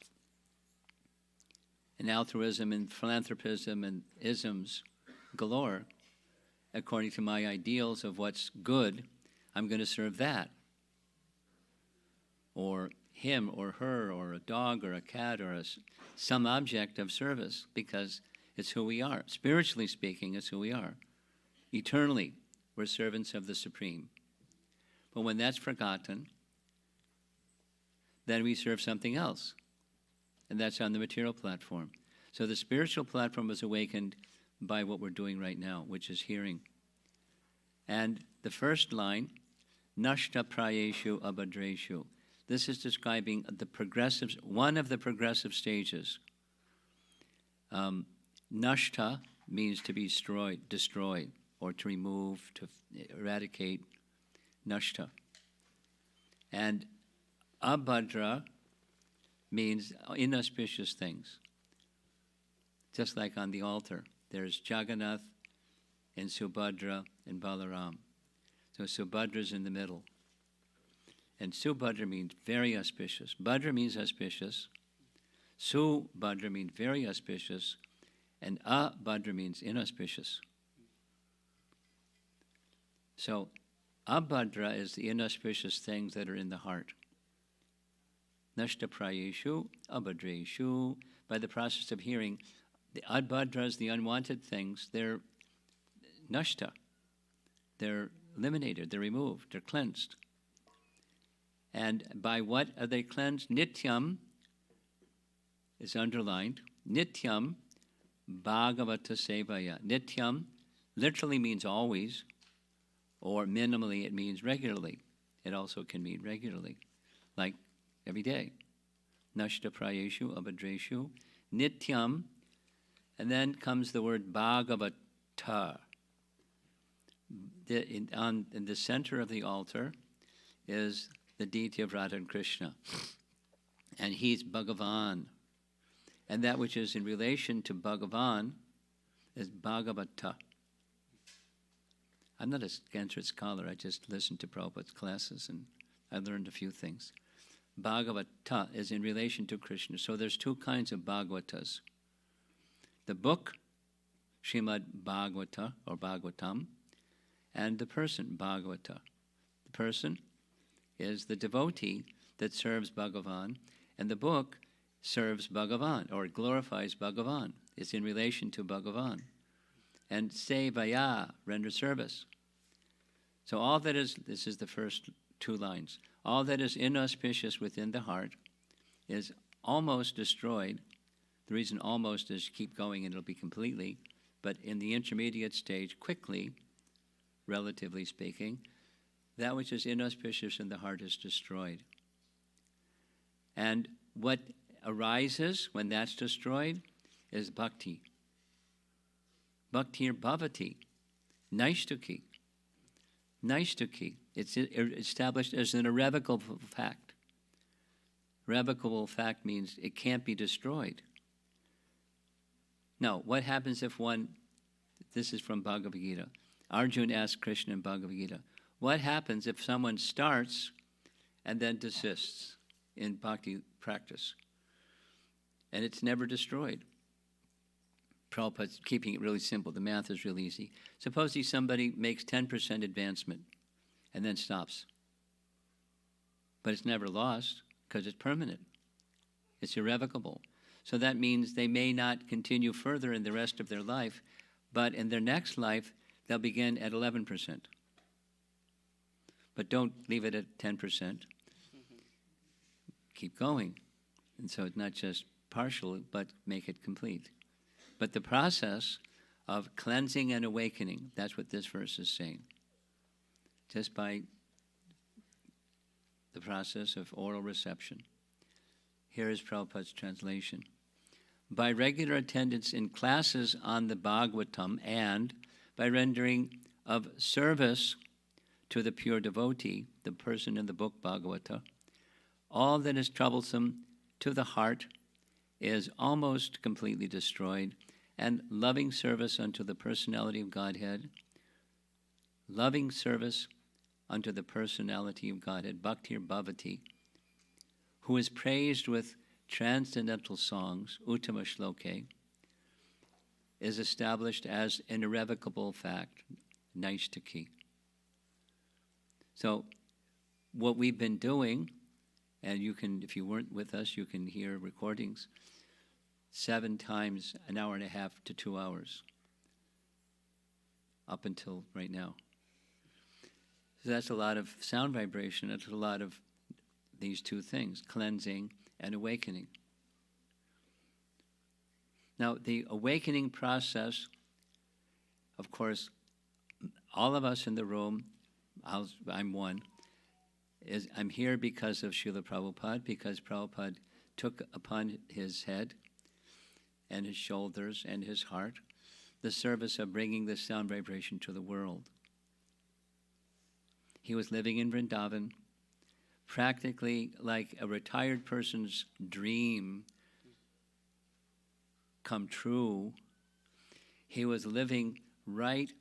And altruism and philanthropism and isms galore, according to my ideals of what's good, I'm going to serve that. Or him or her or a dog or a cat or some object of service, because it's who we are. Spiritually speaking, it's who we are. Eternally, we're servants of the Supreme. But when that's forgotten, then we serve something else. And that's on the material platform. So the spiritual platform was awakened by what we're doing right now, which is hearing. And the first line, Nashta Prayeshu Abhadreshu. This is describing one of the progressive stages. Nashta means to be destroyed, or to remove, to eradicate. Nashta. And Abhadra means inauspicious things. Just like on the altar, there's Jagannath and Subhadra and Balaram. So Subhadra's in the middle. And Subhadra means very auspicious. Bhadra means auspicious. Subhadra means very auspicious. And Abhadra means inauspicious. So Abhadra is the inauspicious things that are in the heart. Nashta Prayeshu, Abhadreshu. By the process of hearing, the Abhadras, the unwanted things, they're nashta. They're eliminated, they're removed, they're cleansed. And by what are they cleansed? Nityam is underlined. Nityam Bhagavata Sevaya. Nityam literally means always, or minimally it means regularly. It also can mean regularly, like every day. Nashta Prayeshu Abhadreshu. Nityam. And then comes the word Bhagavata. In the center of the altar is the deity of Radha and Krishna. And he's Bhagavan. And that which is in relation to Bhagavan is Bhagavata. I'm not a Sanskrit scholar. I just listened to Prabhupada's classes and I learned a few things. Bhagavata is in relation to Krishna. So there's two kinds of Bhagavatas. The book, Srimad Bhagavata or Bhagavatam, and the person, Bhagavata. The person is the devotee that serves Bhagavan, and the book serves Bhagavan, or glorifies Bhagavan. It's in relation to Bhagavan. and sevaya, render service. So all that is, this is the first two lines, all that is inauspicious within the heart is almost destroyed. The reason almost is keep going and it'll be completely, but in the intermediate stage, quickly, relatively speaking, that which is inauspicious in the heart is destroyed. And what arises when that's destroyed is bhakti. Bhaktir bhavati, naishtuki. Naishtuki. It's established as an irrevocable fact. Irrevocable fact means it can't be destroyed. Now, what happens if one, this is from Bhagavad Gita, Arjuna asked Krishna in Bhagavad Gita, what happens if someone starts and then desists in bhakti practice? And it's never destroyed. Prabhupada's keeping it really simple. The math is really easy. Suppose somebody makes 10% advancement and then stops. But it's never lost because it's permanent. It's irrevocable. So that means they may not continue further in the rest of their life, but in their next life, they'll begin at 11%. But don't leave it at 10%. Keep going. And so it's not just partial, but make it complete. But the process of cleansing and awakening, that's what this verse is saying. Just by the process of oral reception. Here is Prabhupada's translation. By regular attendance in classes on the Bhagavatam and by rendering of service to the pure devotee, the person in the book Bhagavata, all that is troublesome to the heart is almost completely destroyed, and loving service unto the personality of Godhead, loving service unto the personality of Godhead, Bhaktir Bhavati, who is praised with transcendental songs, Uttama Shloke, is established as an irrevocable fact, Naishtaki. So what we've been doing, and you can, if you weren't with us, you can hear recordings, 7 times an hour and a half to 2 hours, up until right now. So that's a lot of sound vibration. That's a lot of these two things, cleansing and awakening. Now, the awakening process, of course, all of us in the room, I'm one, I'm here because of Srila Prabhupada, because Prabhupada took upon his head and his shoulders and his heart the service of bringing this sound vibration to the world. He was living in Vrindavan, practically like a retired person's dream come true. He was living right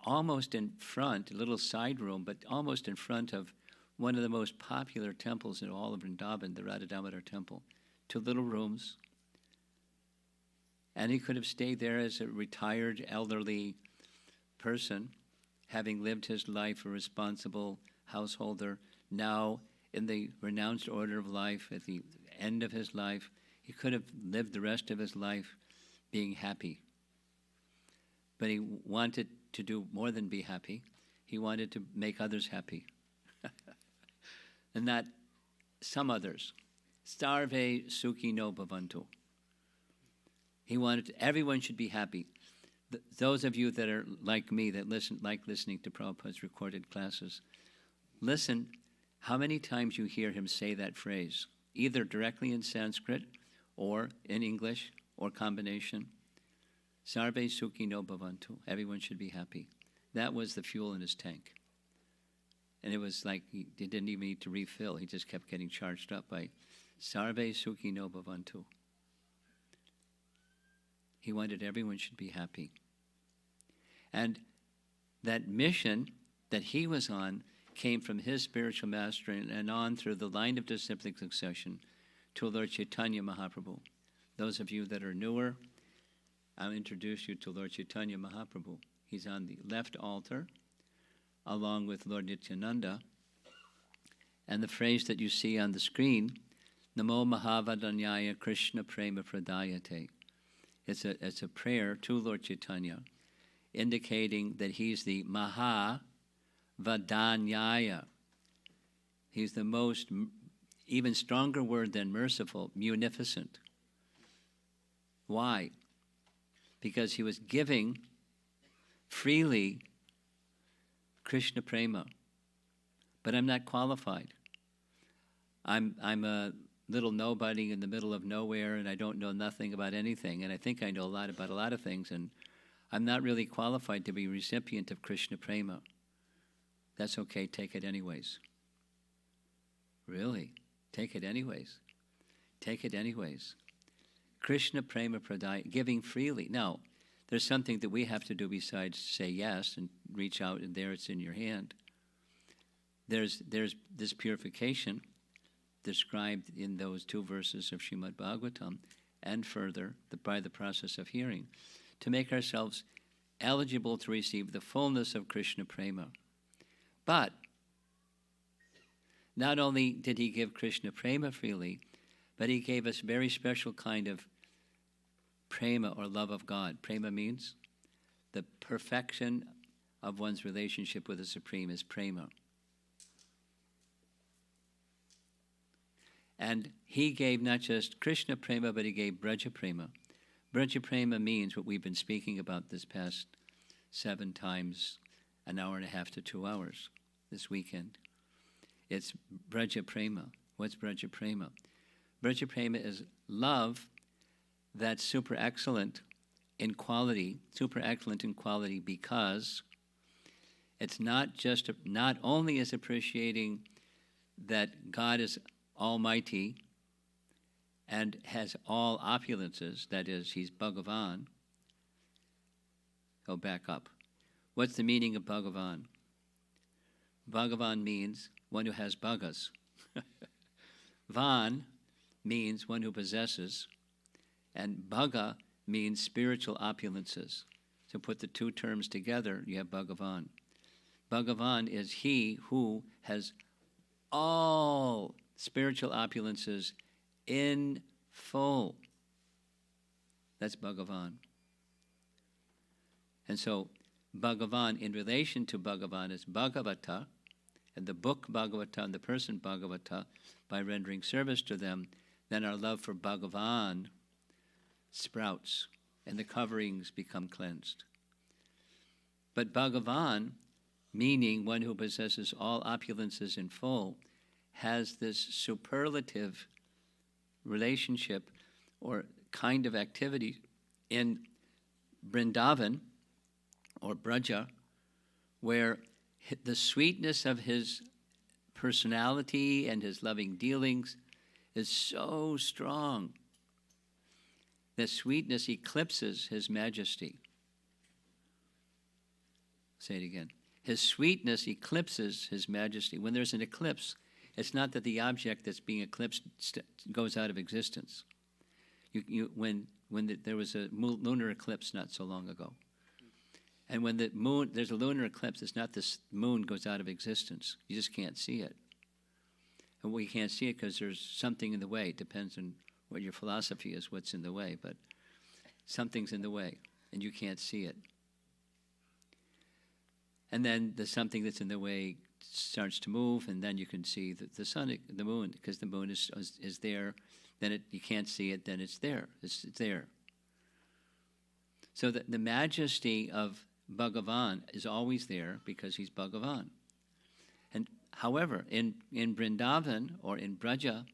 almost in front, a little side room, but almost in front of one of the most popular temples in all of Vrindavan, the Radha Damodar Temple. 2 little rooms. And he could have stayed there as a retired elderly person, having lived his life a responsible householder. Now, in the renounced order of life, at the end of his life, he could have lived the rest of his life being happy. But he wanted to do more than be happy. He wanted to make others happy. And not some others. Sarve sukhi no bhavantu. He wanted everyone should be happy. Those of you that are like me, that like listening to Prabhupada's recorded classes, listen how many times you hear him say that phrase, either directly in Sanskrit or in English or combination. Sarve sukhi no bhavantu. Everyone should be happy. That was the fuel in his tank. And it was like he didn't even need to refill. He just kept getting charged up by Sarve sukhi no bhavantu. He wanted everyone should be happy. And that mission that he was on came from his spiritual master and on through the line of disciplic succession to Lord Chaitanya Mahaprabhu. Those of you that are newer, I'll introduce you to Lord Chaitanya Mahaprabhu. He's on the left altar, along with Lord Nityananda. And the phrase that you see on the screen, Namo Mahavadanyaya Krishna Prema Pradayate. It's a prayer to Lord Chaitanya indicating that he's the Maha Vadanyaya. He's the most, even stronger word than merciful, munificent. Why? Because he was giving freely Krishna prema. But I'm not qualified. I'm a little nobody in the middle of nowhere, and I don't know nothing about anything, and I think I know a lot about a lot of things, and I'm not really qualified to be recipient of Krishna prema. That's okay, take it anyways. Really? Take it anyways. Take it anyways. Krishna prema pradaya, giving freely. Now, there's something that we have to do besides say yes and reach out, and there it's in your hand. There's this purification described in those 2 verses of Srimad Bhagavatam, and further by the process of hearing, to make ourselves eligible to receive the fullness of Krishna prema. But not only did he give Krishna prema freely, but he gave us very special kind of prema, or love of God. Prema means the perfection of one's relationship with the Supreme is prema. And he gave not just Krishna prema, but he gave Braja prema. Braja prema means what we've been speaking about this past 7 times, an hour and a half to 2 hours this weekend. It's Braja prema. What's Braja prema? Braja prema is love that's super excellent in quality because it's not only is appreciating that God is almighty and has all opulences, that is, he's Bhagavan. Go back up. What's the meaning of Bhagavan? Bhagavan means one who has bhagas. Van means one who possesses, and bhaga means spiritual opulences. So put the 2 terms together, you have Bhagavan. Bhagavan is he who has all spiritual opulences in full. That's Bhagavan. And so Bhagavan, in relation to Bhagavan, is Bhagavata, and the book Bhagavata and the person Bhagavata, by rendering service to them, then our love for Bhagavan sprouts, and the coverings become cleansed. But Bhagavan, meaning one who possesses all opulences in full, has this superlative relationship or kind of activity in Vrindavan, or Braja, where the sweetness of his personality and his loving dealings is so strong that sweetness eclipses his majesty. Say it again. His sweetness eclipses his majesty. When there's an eclipse, it's not that the object that's being eclipsed goes out of existence. There was a lunar eclipse not so long ago. And when there's a lunar eclipse, it's not this moon goes out of existence. You just can't see it. And we can't see it because there's something in the way. It depends on what your philosophy is, what's in the way. But something's in the way, and you can't see it. And then the something that's in the way starts to move, and then you can see the sun, the moon, because the moon is there. Then you can't see it, then it's there. It's there. So the majesty of Bhagavan is always there because he's Bhagavan. And however, in Vrindavan or in Braja,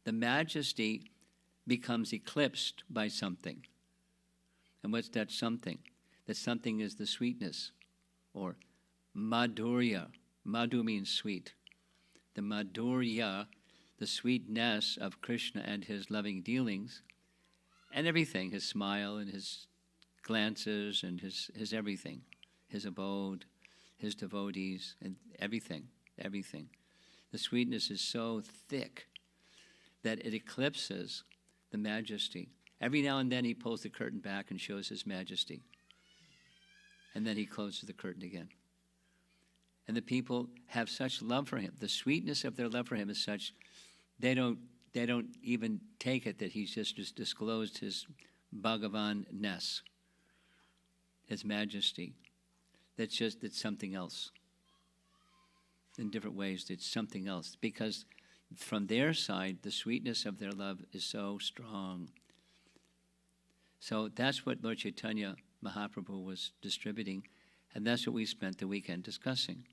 the majesty becomes eclipsed by something. And what's that something? That something is the sweetness, or madhurya. Madhu means sweet. The madhurya, the sweetness of Krishna and his loving dealings, and everything, his smile and his glances and his everything, his abode, his devotees, and everything. The sweetness is so thick that it eclipses the majesty. Every now and then he pulls the curtain back and shows his majesty. And then he closes the curtain again. And the people have such love for him. The sweetness of their love for him is such, they don't even take it that he's just disclosed his Bhagavan-ness. His Majesty. It's something else. In different ways, it's something else. Because from their side, the sweetness of their love is so strong. So that's what Lord Chaitanya Mahaprabhu was distributing, and that's what we spent the weekend discussing.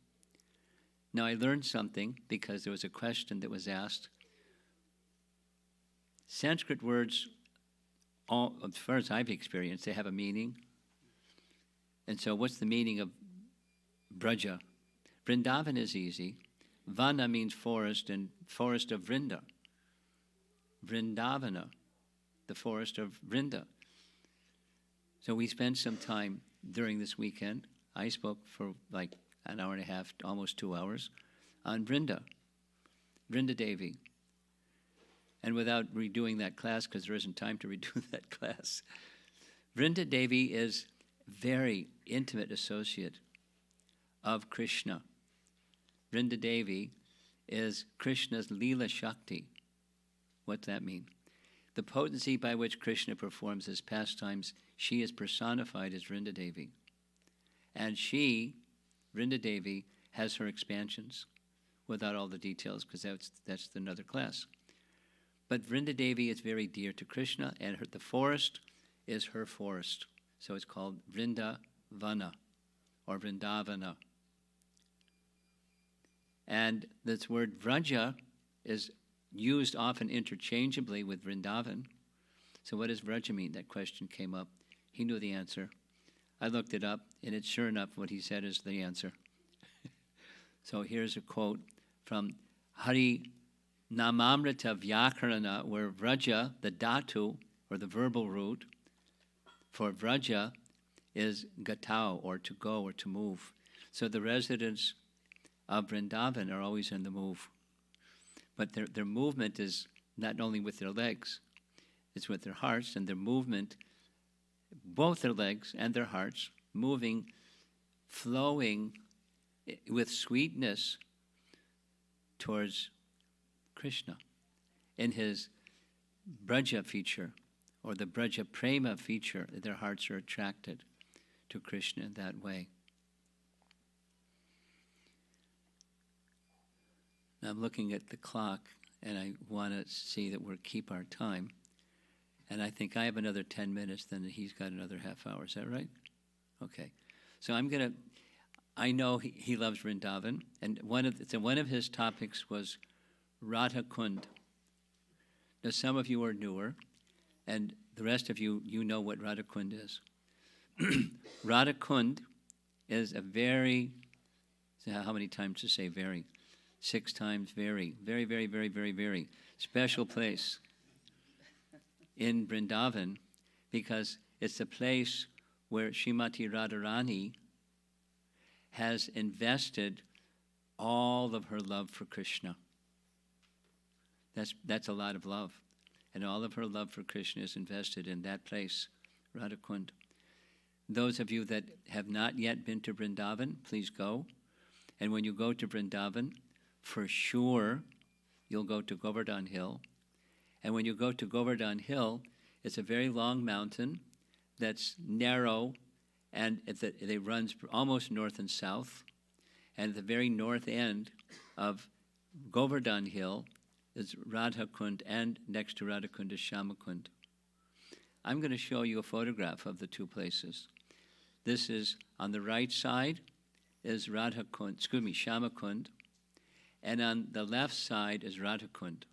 Now, I learned something because there was a question that was asked. Sanskrit words, as far as I've experienced, they have a meaning. And so what's the meaning of Braja? Vrindavan is easy. Vana means forest, and forest of Vrinda. Vrindavana, the forest of Vrinda. So we spent some time during this weekend. I spoke for like an hour and a half, almost 2 hours, on Vrinda Devi. And without redoing that class, because there isn't time to redo that class, Vrinda Devi is very intimate associate of Krishna. Vrinda Devi is Krishna's Leela Shakti. What's that mean? The potency by which Krishna performs his pastimes, she is personified as Vrinda Devi. And she, Vrinda Devi, has her expansions, without all the details, because that's another class. But Vrinda Devi is very dear to Krishna, and the forest is her forest. So it's called Vrindavana, or Vrindavana. And this word Vraja is used often interchangeably with Vrindavan. So what does Vraja mean? That question came up. He knew the answer. I looked it up, and it's sure enough what he said is the answer. So here's a quote from Hari Namamrita Vyakarana, where Vraja, the dhatu, or the verbal root, for Vraja is gatau, or to go, or to move. So the residents of Vrindavan are always in the move. But their movement is not only with their legs, it's with their hearts, and their movement, both their legs and their hearts, moving, flowing with sweetness towards Krishna in his Braja feature, or the Braja Prema feature. Their hearts are attracted to Krishna in that way. I'm looking at the clock, and I want to see that we'll keep our time. And I think I have another 10 minutes, then he's got another half hour. Is that right? Okay. So I know he loves Vrindavan, and one of his topics was Radha Kund. Now, some of you are newer, and the rest of you know what Radha Kund is. Radha Kund is a very, how many times to say very? 6 times very, very, very, very, very, very special place in Vrindavan, because it's a place where Srimati Radharani has invested all of her love for Krishna. That's a lot of love. And all of her love for Krishna is invested in that place, Radhakund. Those of you that have not yet been to Vrindavan, please go. And when you go to Vrindavan, for sure, you'll go to Govardhan Hill. And when you go to Govardhan Hill, it's a very long mountain that's narrow, and it runs almost north and south. And at the very north end of Govardhan Hill is Radhakund, and next to Radhakund is Shamakund. I'm going to show you a photograph of the two places. This is, on the right side is Shamakund, and on the left side is Radhakund.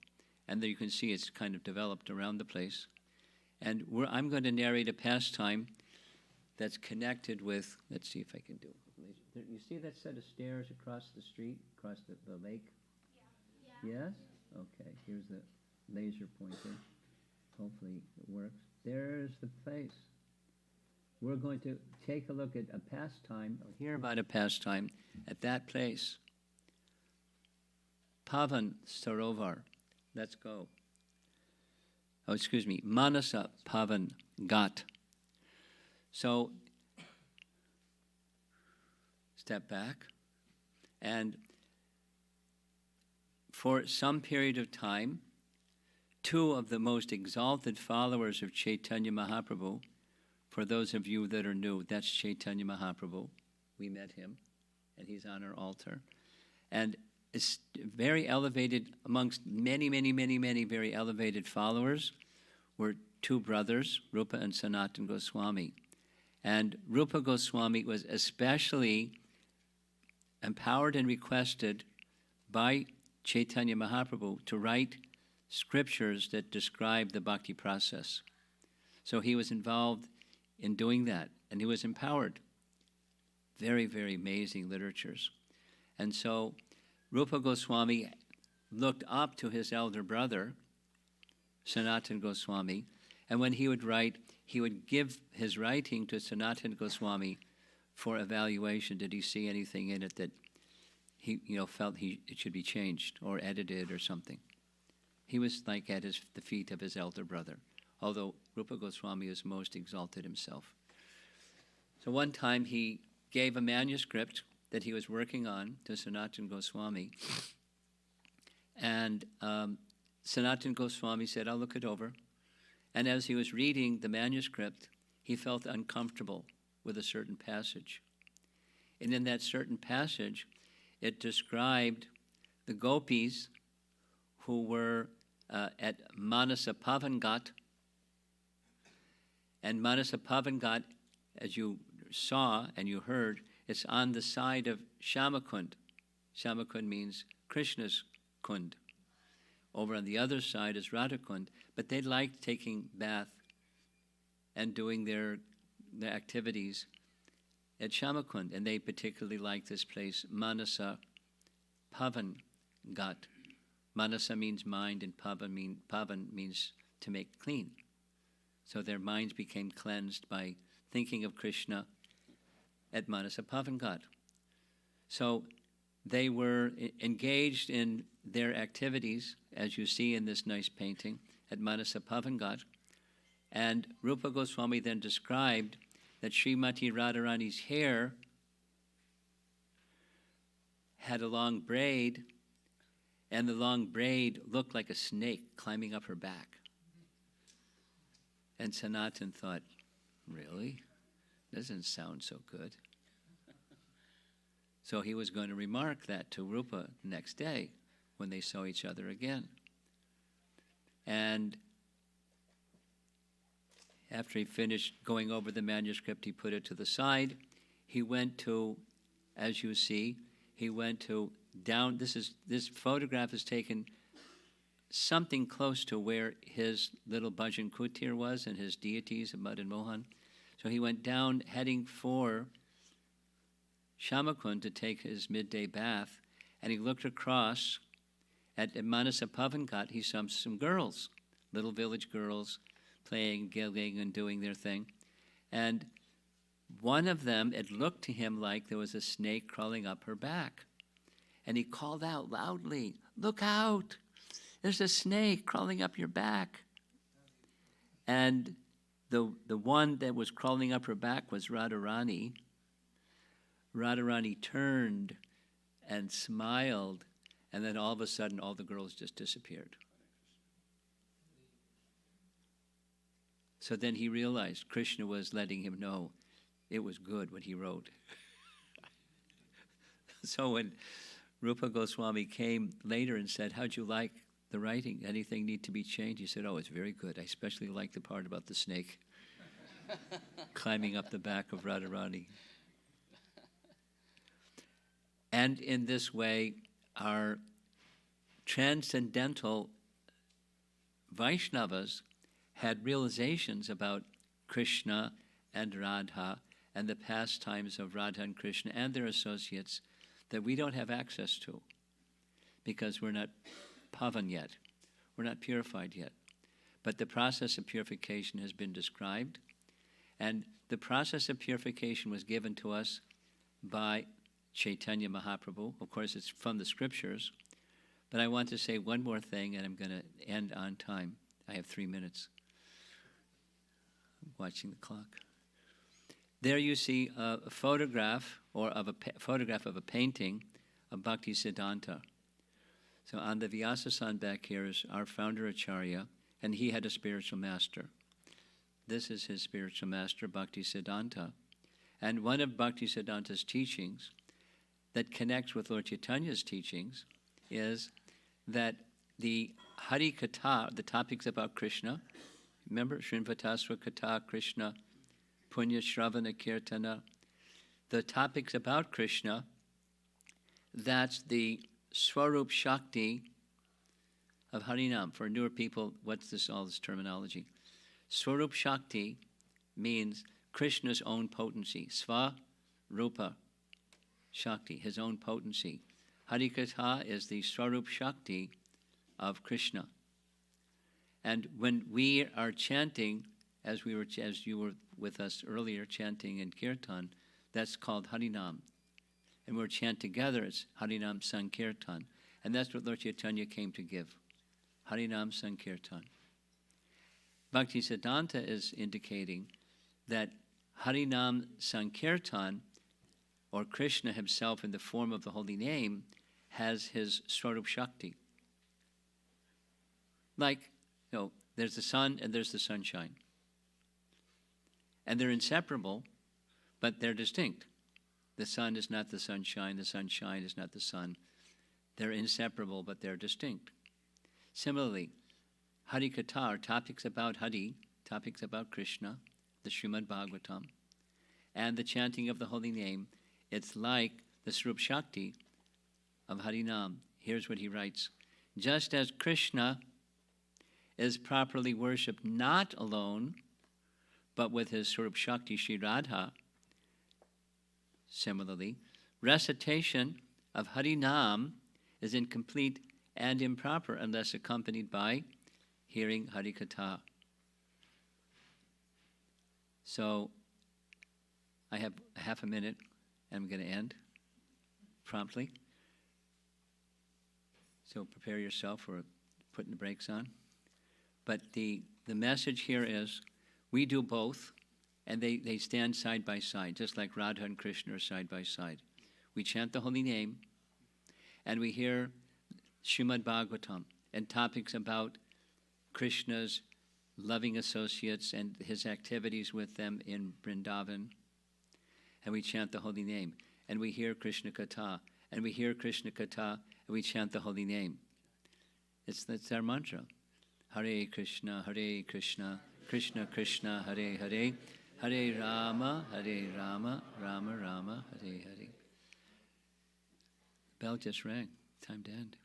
And there you can see it's kind of developed around the place. And I'm going to narrate a pastime that's connected with, let's see if I can do it. You see that set of stairs across the street, across the lake? Yeah. Yes? Okay, here's the laser pointer. Hopefully it works. There's the place. We're going to take a look at a pastime, or hear about a pastime at that place. Pavan Sarovar. Let's go. Oh, excuse me. Manasa Pavan Ghat. So, step back. And for some period of time, 2 of the most exalted followers of Chaitanya Mahaprabhu, for those of you that are new, that's Chaitanya Mahaprabhu. We met him, and he's on our altar. And it's very elevated, amongst many, many, many, many very elevated followers were two brothers, Rupa and Sanatan Goswami. And Rupa Goswami was especially empowered and requested by Chaitanya Mahaprabhu to write scriptures that describe the bhakti process. So he was involved in doing that, and he was empowered. Very, very amazing literatures. And so Rupa Goswami looked up to his elder brother, Sanatan Goswami, and when he would write, he would give his writing to Sanatan Goswami for evaluation. Did he see anything in it that he felt it should be changed or edited or something? He was like at the feet of his elder brother, although Rupa Goswami is most exalted himself. So one time he gave a manuscript that he was working on to Sanatan Goswami, and Sanatan Goswami said, "I'll look it over." And as he was reading the manuscript, he felt uncomfortable with a certain passage. And in that certain passage, it described the gopis who were at Manasa Pavangat. And Manasa Pavangat, as you saw and you heard, it's on the side of Shamakund. Shamakund means Krishna's Kund. Over on the other side is Radhakund, but they liked taking bath and doing their activities at Shamakund, and they particularly liked this place, Manasa Pavangat. Manasa means mind, and Pavan means to make clean. So their minds became cleansed by thinking of Krishna at Manasa Pavangat. So they were engaged in their activities, as you see in this nice painting, at Manasa Pavangat. And Rupa Goswami then described that Srimati Radharani's hair had a long braid, and the long braid looked like a snake climbing up her back. And Sanatan thought, really? Doesn't sound so good. So he was going to remark that to Rupa next day when they saw each other again. And after he finished going over the manuscript, he put it to the side. He went to, as you see, he went to down, this photograph is taken something close to where his little Bhajan Kutir was and his deities of Madan Mohan. So he went down heading for Shamakund to take his midday bath, and he looked across at Manasa Pavangat. He saw some girls, little village girls, playing, giggling, and doing their thing. And one of them, it looked to him like there was a snake crawling up her back. And he called out loudly, "Look out! There's a snake crawling up your back." And the one that was crawling up her back was Radharani. Radharani turned and smiled, and then all of a sudden, all the girls just disappeared. So then he realized Krishna was letting him know it was good what he wrote. So when Rupa Goswami came later and said, "How'd you like the writing? Anything need to be changed?" He said, "Oh, it's very good. I especially like the part about the snake climbing up the back of Radharani." And in this way, our transcendental Vaishnavas had realizations about Krishna and Radha and the pastimes of Radha and Krishna and their associates that we don't have access to because we're not pavan yet. We're not purified yet. But the process of purification has been described, and the process of purification was given to us by Chaitanya Mahaprabhu. Of course, it's from the scriptures. But I want to say one more thing, and I'm going to end on time. I have 3 minutes. I'm watching the clock. There you see a photograph photograph of a painting of Bhakti Siddhanta. So on the Vyasasan back here is our founder Acharya, and he had a spiritual master. This is his spiritual master, Bhaktisiddhanta. And one of Bhaktisiddhanta's teachings that connects with Lord Chaitanya's teachings is that the Hari Katha, the topics about Krishna, remember, Srinvatasva Katha Krishna, Punya Shravana Kirtana, the topics about Krishna, that's the Swarup Shakti of Harinam. For newer people, what's this, all this terminology? Swarup Shakti means Krishna's own potency. Sva Rupa Shakti, his own potency. Harikatha is the Swarup Shakti of Krishna. And when we are chanting, as you were with us earlier chanting in Kirtan, that's called Harinam. And we're chant together, it's Harinam Sankirtan. And that's what Lord Chaitanya came to give. Harinam Sankirtan. Bhaktisiddhanta is indicating that Harinam Sankirtan, or Krishna himself in the form of the holy name, has his Swarup Shakti. Like, there's the sun and there's the sunshine. And they're inseparable, but they're distinct. The sun is not the sunshine is not the sun. They're inseparable, but they're distinct. Similarly, Hari Katha, or topics about Hari, topics about Krishna, the Srimad Bhagavatam, and the chanting of the holy name, it's like the Swarup Shakti of Harinam. Here's what he writes. Just as Krishna is properly worshipped not alone, but with his Swarup Shakti, Shri Radha, similarly, recitation of Harinam is incomplete and improper unless accompanied by hearing Harikatha. So, I have half a minute, and I'm going to end promptly. So prepare yourself for putting the brakes on. But the message here is, we do both, and they stand side by side, just like Radha and Krishna are side by side. We chant the holy name, and we hear Srimad Bhagavatam and topics about Krishna's loving associates and his activities with them in Vrindavan. And we chant the holy name. And we hear Krishna Katha. And we hear Krishna Katha, and we chant the holy name. That's our mantra. Hare Krishna, Krishna Krishna, Hare Hare, Hare Rama, Rama Rama, Hare Hare. Bell just rang. Time to end.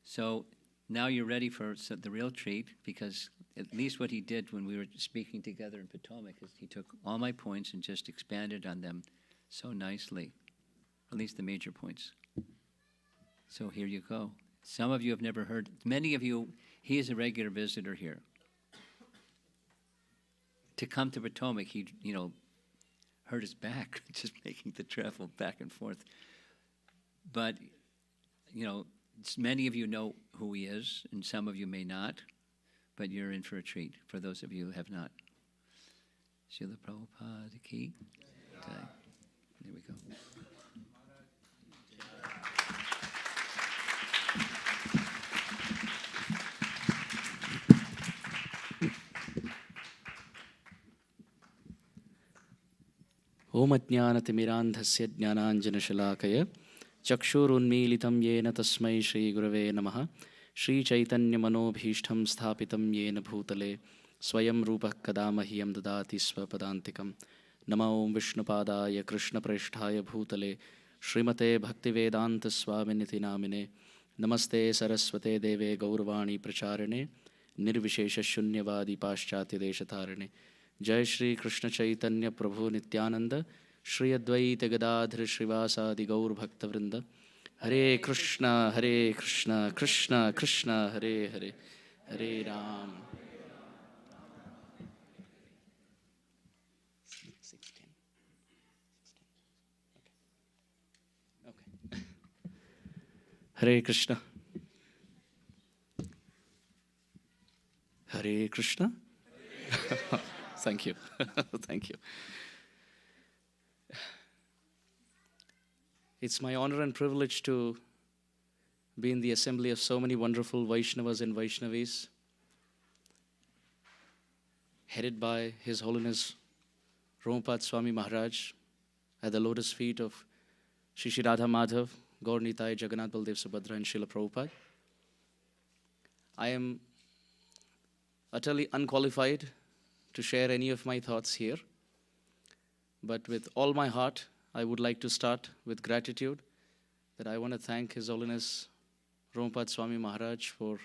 So now you're ready for the real treat, because at least what he did when we were speaking together in Potomac is he took all my points and just expanded on them so nicely, at least the major points. So here you go. Some of you have never heard, many of you, he is a regular visitor here. To come to Potomac, he, hurt his back just making the travel back and forth. But, many of you know who he is, and some of you may not, but you're in for a treat, for those of you who have not. Srila Prabhupada ki jai. There we go. ओम अज्ञानतिमिरान्धस्य ज्ञानाञ्जनशलाकय चक्षुरुन्मीलितं येन तस्मै श्रीगुरवे नमः श्रीचैतन्यमनोभीष्टं स्थापितं येन भूतले स्वयं रूपः कदा मह्यं ददाति स्वपदान्तिकं नमो विष्णुपादाय कृष्णप्रेष्ठाय भूतले श्रीमते भक्तिवेदान्तस्वामिनिति नामिने नमस्ते सरस्वते देवे गौरवाणी प्रचारिणे निर्विशेषशून्यवादी पाश्चात्यदेशतारिणे जय श्री कृष्ण चैतन्य प्रभु नित्यानंद श्री अद्वैत गदाधर श्रीवासादि गौर भक्तवृंद हरे Krishna Krishna Krishna Hare Hare Hare Ram. 16. Okay. Hare Krishna. Hare Krishna. Thank you. Thank you. It's my honor and privilege to be in the assembly of so many wonderful Vaishnavas and Vaishnavis. headed by His Holiness Romapad Swami Maharaj at the lotus feet of Shri Shri Radha Madhav, Gaur Nitai, Jagannath Baldev Subhadra, and Srila Prabhupada. I am utterly unqualified to share any of my thoughts here, but with all my heart, I would like to start with gratitude that I want to thank His Holiness Romapad Swami Maharaj for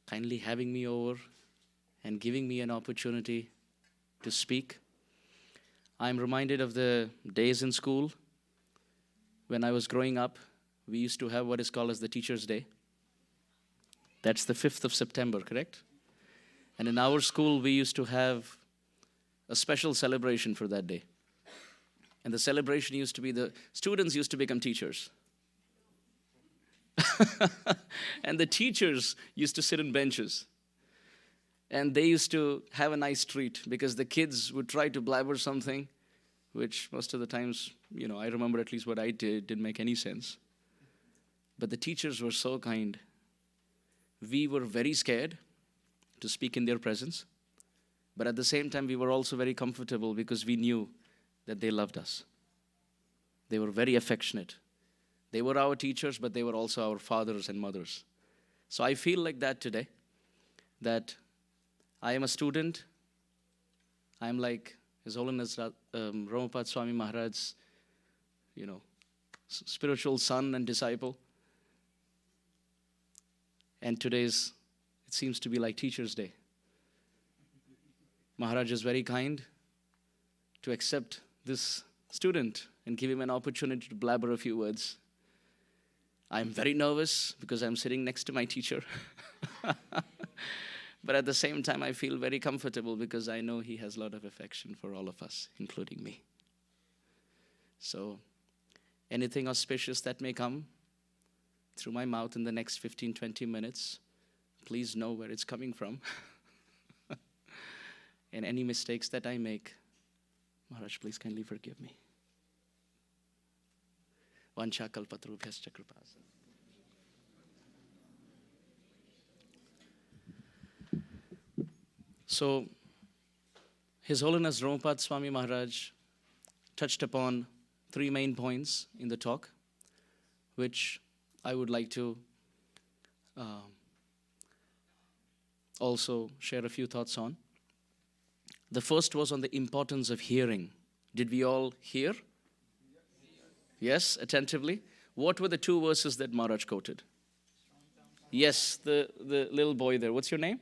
kindly having me over and giving me an opportunity to speak. I'm reminded of the days in school when I was growing up. We used to have what is called as the Teacher's Day. That's the 5th of September, correct? And in our school, we used to have a special celebration for that day. And the celebration used to be the students used to become teachers. And the teachers used to sit in benches. And they used to have a nice treat because the kids would try to blabber something, which most of the times, I remember at least what I didn't make any sense. But the teachers were so kind. We were very scared to speak in their presence. But at the same time, we were also very comfortable because we knew that they loved us. They were very affectionate. They were our teachers, but they were also our fathers and mothers. So I feel like that today, that I am a student. I am like His Holiness Romapad Swami Maharaj's, spiritual son and disciple. And it seems to be like Teacher's Day. Maharaj is very kind to accept this student and give him an opportunity to blabber a few words. I'm very nervous because I'm sitting next to my teacher. But at the same time, I feel very comfortable because I know he has a lot of affection for all of us, including me. So anything auspicious that may come through my mouth in the next 15-20 minutes, please know where it's coming from. And any mistakes that I make, Maharaj, please kindly forgive me. Vancha kalpatarubhyascha kripasa. So, His Holiness Romapad Swami Maharaj touched upon 3 main points in the talk, which I would like to also share a few thoughts on. The first was on the importance of hearing. Did we all hear? Yes, attentively. What were the 2 verses that Maharaj quoted? Yes, the little boy there. What's your name?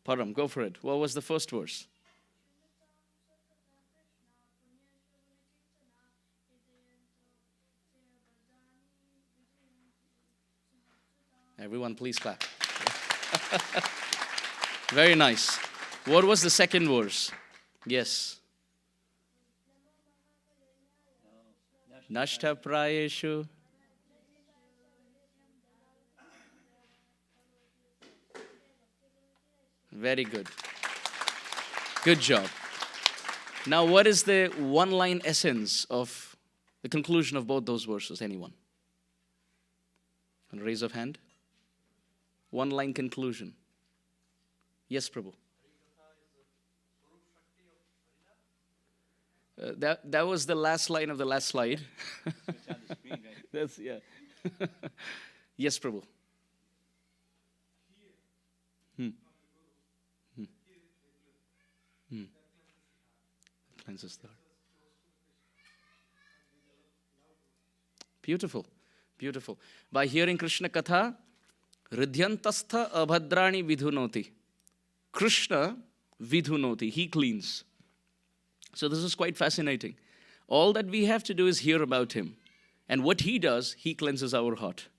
Param, go for it. What was the first verse? Everyone, please clap. Very nice. What was the second verse? Yes. Nashta prayeshu. Very good. Good job. Now, what is the one-line essence of the conclusion of both those verses? Anyone? On raise of hand. One-line conclusion. Yes, Prabhu. That was the last line of the last slide. It's on the screen, right? That's, yeah. Yes, Prabhu. Cleanses the heart. Beautiful, beautiful. By hearing Krishna Katha, Ridhyantastha abhadrani vidhunoti. Krishna vidhunoti, he cleans. So this is quite fascinating. All that we have to do is hear about him. And what he does, he cleanses our heart.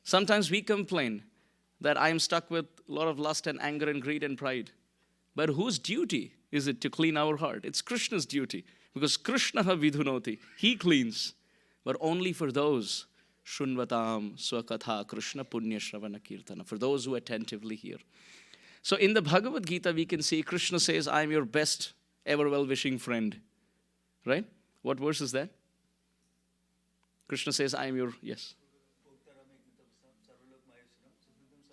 Sometimes we complain that I am stuck with a lot of lust and anger and greed and pride. But whose duty is it to clean our heart? It's Krishna's duty. Because Krishna vidhunoti, he cleans. But only for those, Shunvatam Swakatha Krishna Punya Shravana Kirtana, for those who attentively hear. So in the Bhagavad Gita, we can see Krishna says, I am your best ever well-wishing friend. Right? What verse is that? Krishna says, I am your, yes.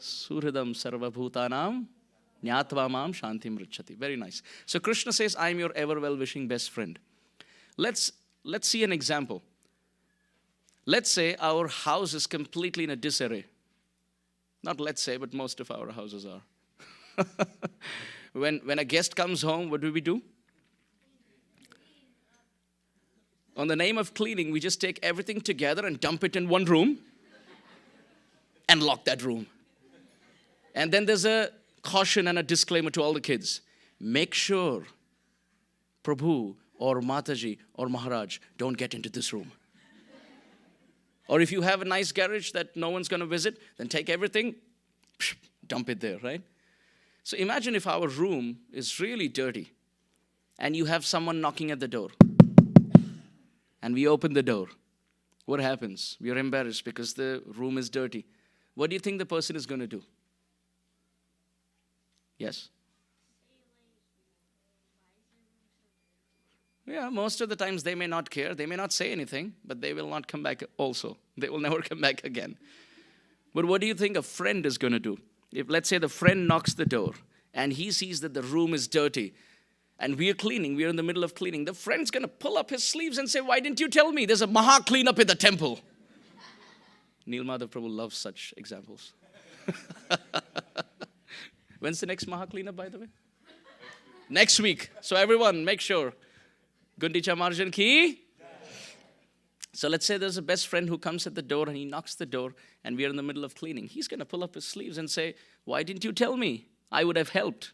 Suhridam sarvabhutanam Nyatva mam shantim richati. Very nice. So Krishna says, I am your ever well-wishing best friend. Let's see an example. Let's say our house is completely in a disarray. Not let's say, but most of our houses are. When a guest comes home, what do we do? On the name of cleaning, we just take everything together and dump it in one room and lock that room. And then there's a caution and a disclaimer to all the kids. Make sure Prabhu or Mataji or Maharaj don't get into this room. Or if you have a nice garage that no one's going to visit, then take everything, dump it there, right? So imagine if our room is really dirty and you have someone knocking at the door and we open the door. What happens? We are embarrassed because the room is dirty. What do you think the person is going to do? Yes? Yeah, most of the times they may not care. They may not say anything, but they will not come back also. They will never come back again. But what do you think a friend is going to do? If, let's say, the friend knocks the door and he sees that the room is dirty and we are cleaning, we are in the middle of cleaning, the friend's going to pull up his sleeves and say, why didn't you tell me? There's a Maha cleanup in the temple. Neel Madhav Prabhu loves such examples. When's the next Maha cleanup, by the way? Next week. So everyone, make sure. Gundicha Marjan ki. So let's say there's a best friend who comes at the door and he knocks the door and we are in the middle of cleaning. He's going to pull up his sleeves and say, why didn't you tell me? I would have helped.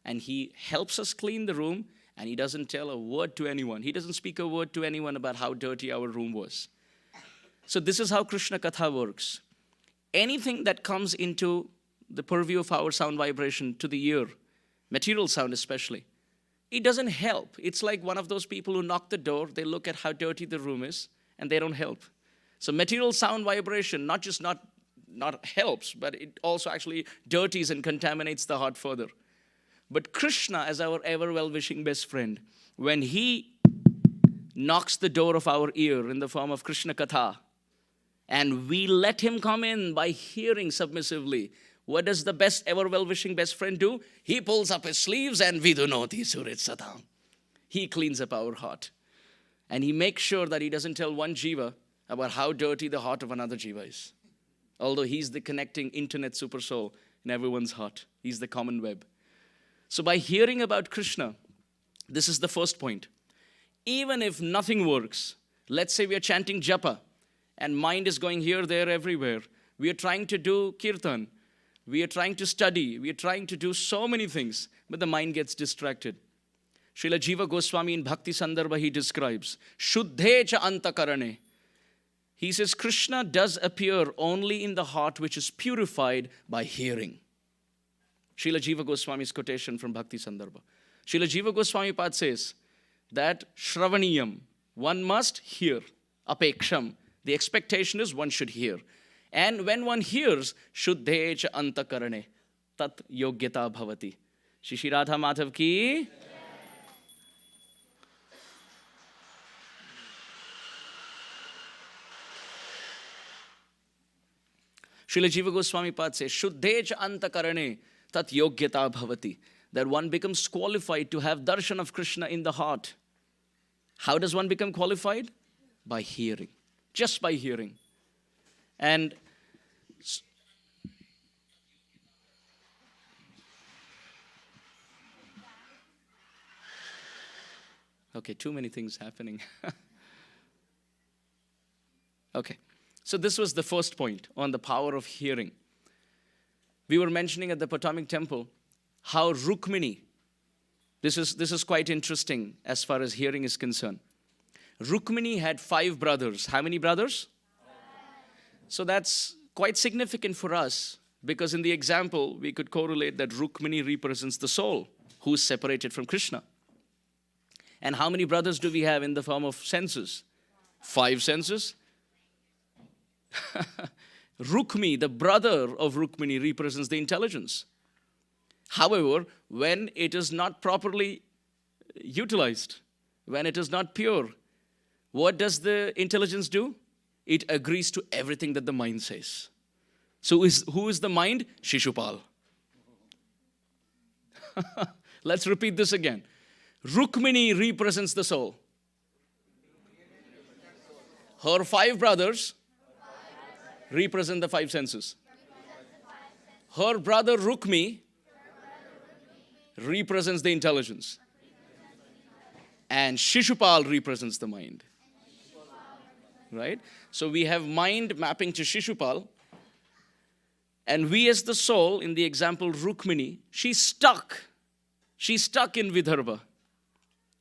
And he helps us clean the room and he doesn't tell a word to anyone. He doesn't speak a word to anyone about how dirty our room was. So this is how Krishna Katha works. Anything that comes into the purview of our sound vibration to the ear, material sound especially, it doesn't help. It's like one of those people who knock the door, they look at how dirty the room is, and they don't help. So material sound vibration not just not helps, but it also actually dirties and contaminates the heart further. But Krishna, as our ever well-wishing best friend, when he knocks the door of our ear in the form of Krishna Katha, and we let him come in by hearing submissively, what does the best ever well-wishing best friend do? He pulls up his sleeves and vidunoti surit satam. He cleans up our heart. And he makes sure that he doesn't tell one jiva about how dirty the heart of another jiva is. Although he's the connecting internet super soul in everyone's heart. He's the common web. So by hearing about Krishna, this is the first point. Even if nothing works, let's say we are chanting japa and mind is going here, there, everywhere. We are trying to do kirtan. We are trying to study. We are trying to do so many things, but the mind gets distracted. Srila Jiva Goswami in Bhakti Sandarbha, he describes, Shuddhe cha antakarane. He says, Krishna does appear only in the heart which is purified by hearing. Srila Jiva Goswami's quotation from Bhakti Sandarbha. Srila Jiva Goswami Pad says that Shravaniyam, one must hear. Apeksham, the expectation is one should hear. And when one hears, Shuddhe cha antakarane, tat yogyata bhavati. Shri Radha Madhav ki. Srila Jiva Goswami Pad says, Shuddhe cha antakarane, tat yogyata bhavati. That one becomes qualified to have darshan of Krishna in the heart. How does one become qualified? By hearing. Just by hearing. And okay, too many things happening. Okay, so this was the first point on the power of hearing. We were mentioning at the Potomac Temple how Rukmini, this is quite interesting as far as hearing is concerned. Rukmini had 5 brothers. How many brothers? 5. So that's quite significant for us because in the example, we could correlate that Rukmini represents the soul who is separated from Krishna. And how many brothers do we have in the form of senses? 5 senses. Rukmi, the brother of Rukmini, represents the intelligence. However, when it is not properly utilized, when it is not pure, what does the intelligence do? It agrees to everything that the mind says. So who is the mind? Shishupal. Let's repeat this again. Rukmini represents the soul. Her 5 brothers represent the 5 senses. Her brother Rukmi represents the intelligence. And Shishupal represents the mind. Right? So we have mind mapping to Shishupal. And we as the soul, in the example Rukmini, she's stuck. She's stuck in Vidarbha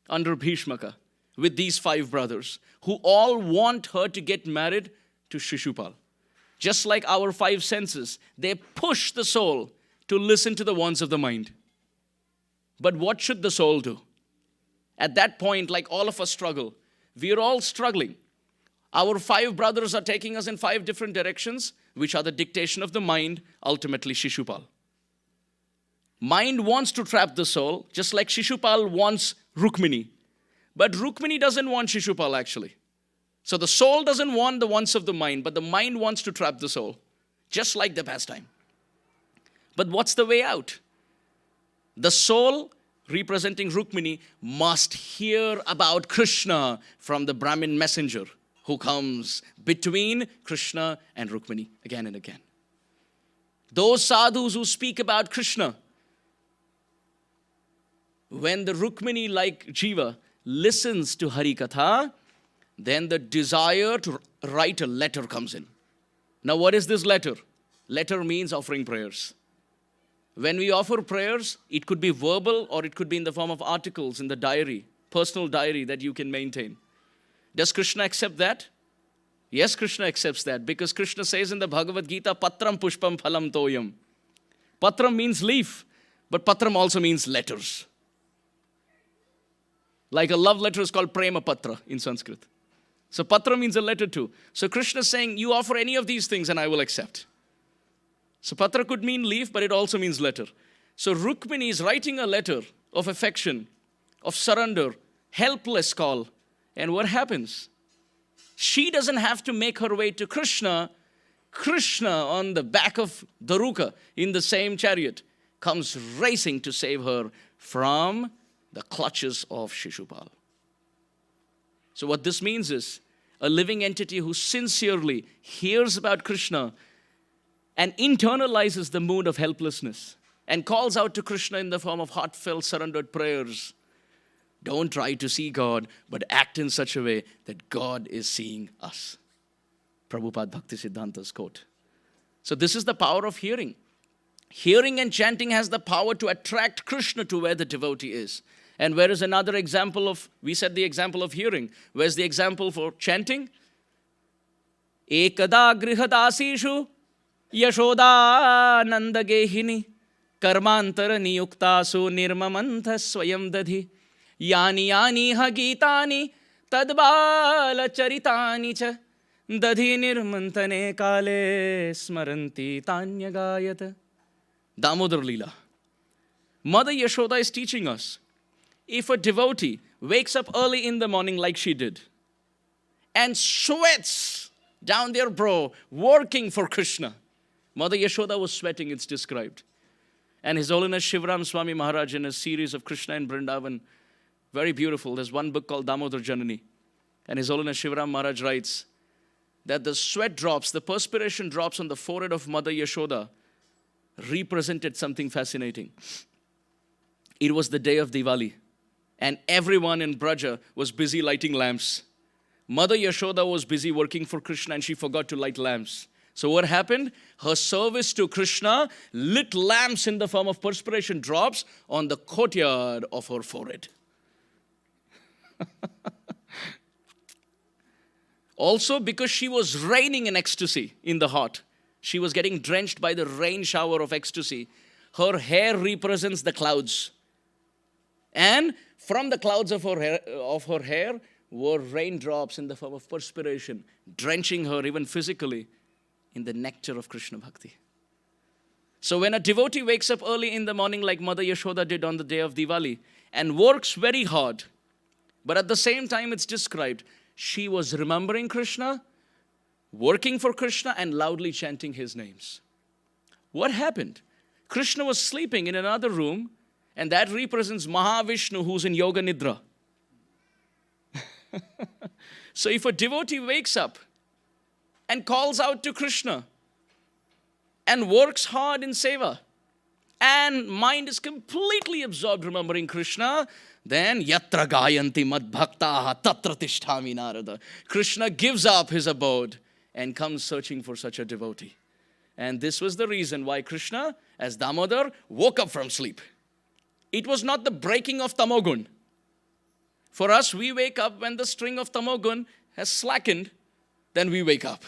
under Bhishmaka with these 5 brothers who all want her to get married to Shishupal. Just like our 5 senses, they push the soul to listen to the wants of the mind. But what should the soul do? At that point, like all of us struggle, we are all struggling. Our 5 brothers are taking us in 5 different directions, which are the dictation of the mind, ultimately Shishupal. Mind wants to trap the soul, just like Shishupal wants Rukmini. But Rukmini doesn't want Shishupal actually. So the soul doesn't want the wants of the mind, but the mind wants to trap the soul, just like the pastime. But what's the way out? The soul, representing Rukmini, must hear about Krishna from the Brahmin messenger who comes between Krishna and Rukmini again and again. Those sadhus who speak about Krishna, when the Rukmini like Jiva listens to Hari Katha, then the desire to write a letter comes in. Now what is this letter? Letter means offering prayers. When we offer prayers, it could be verbal or it could be in the form of articles in the diary, personal diary that you can maintain. Does Krishna accept that? Yes, Krishna accepts that because Krishna says in the Bhagavad Gita, Patram Pushpam Phalam Toyam. Patram means leaf, but Patram also means letters. Like a love letter is called Prema Patra in Sanskrit. So Patra means a letter too. So Krishna is saying, you offer any of these things and I will accept. So Patra could mean leaf, but it also means letter. So Rukmini is writing a letter of affection, of surrender, helpless call. And what happens? She doesn't have to make her way to Krishna. Krishna on the back of Daruka in the same chariot comes racing to save her from the clutches of Shishupal. So what this means is a living entity who sincerely hears about Krishna and internalizes the mood of helplessness and calls out to Krishna in the form of heartfelt surrendered prayers. Don't try to see God, but act in such a way that God is seeing us. Prabhupada Bhakti Siddhanta's quote. So this is the power of hearing. Hearing and chanting has the power to attract Krishna to where the devotee is. And where is another example of, we said the example of hearing. Where's the example for chanting? Ekada grihadasishu yashoda nandagehini karmantara niyuktasu nirmamantha swayam dadhi yani yani ha gitani tadbala charitani cha dadhi nirmantane kale smaranti tanyagayata. Damodar Leela. Mother Yashoda is teaching us, if a devotee wakes up early in the morning like she did and sweats down their brow working for Krishna. Mother Yashoda was sweating, it's described. And His Holiness Shivram Swami Maharaj in a series of Krishna in Vrindavan, very beautiful. There's one book called Damodar Janani. And His Holiness Shivram Maharaj writes that the sweat drops, the perspiration drops on the forehead of Mother Yashoda represented something fascinating. It was the day of Diwali. And everyone in Braja was busy lighting lamps. Mother Yashoda was busy working for Krishna and she forgot to light lamps. So what happened? Her service to Krishna lit lamps in the form of perspiration drops on the courtyard of her forehead. Also, because she was raining in ecstasy in the heart, she was getting drenched by the rain shower of ecstasy. Her hair represents the clouds. And from the clouds of her hair were raindrops in the form of perspiration, drenching her even physically in the nectar of Krishna Bhakti. So when a devotee wakes up early in the morning like Mother Yashoda did on the day of Diwali and works very hard, but at the same time it's described, she was remembering Krishna, working for Krishna and loudly chanting His names. What happened? Krishna was sleeping in another room, and that represents Mahavishnu, who's in Yoga Nidra. So if a devotee wakes up and calls out to Krishna and works hard in seva, and mind is completely absorbed remembering Krishna, then yatra gayanti mad bhaktaha tatra tishtami narada. Krishna gives up his abode and comes searching for such a devotee. And this was the reason why Krishna, as Damodar, woke up from sleep. It was not the breaking of tamogun. For us, we wake up when the string of tamogun has slackened, then we wake up.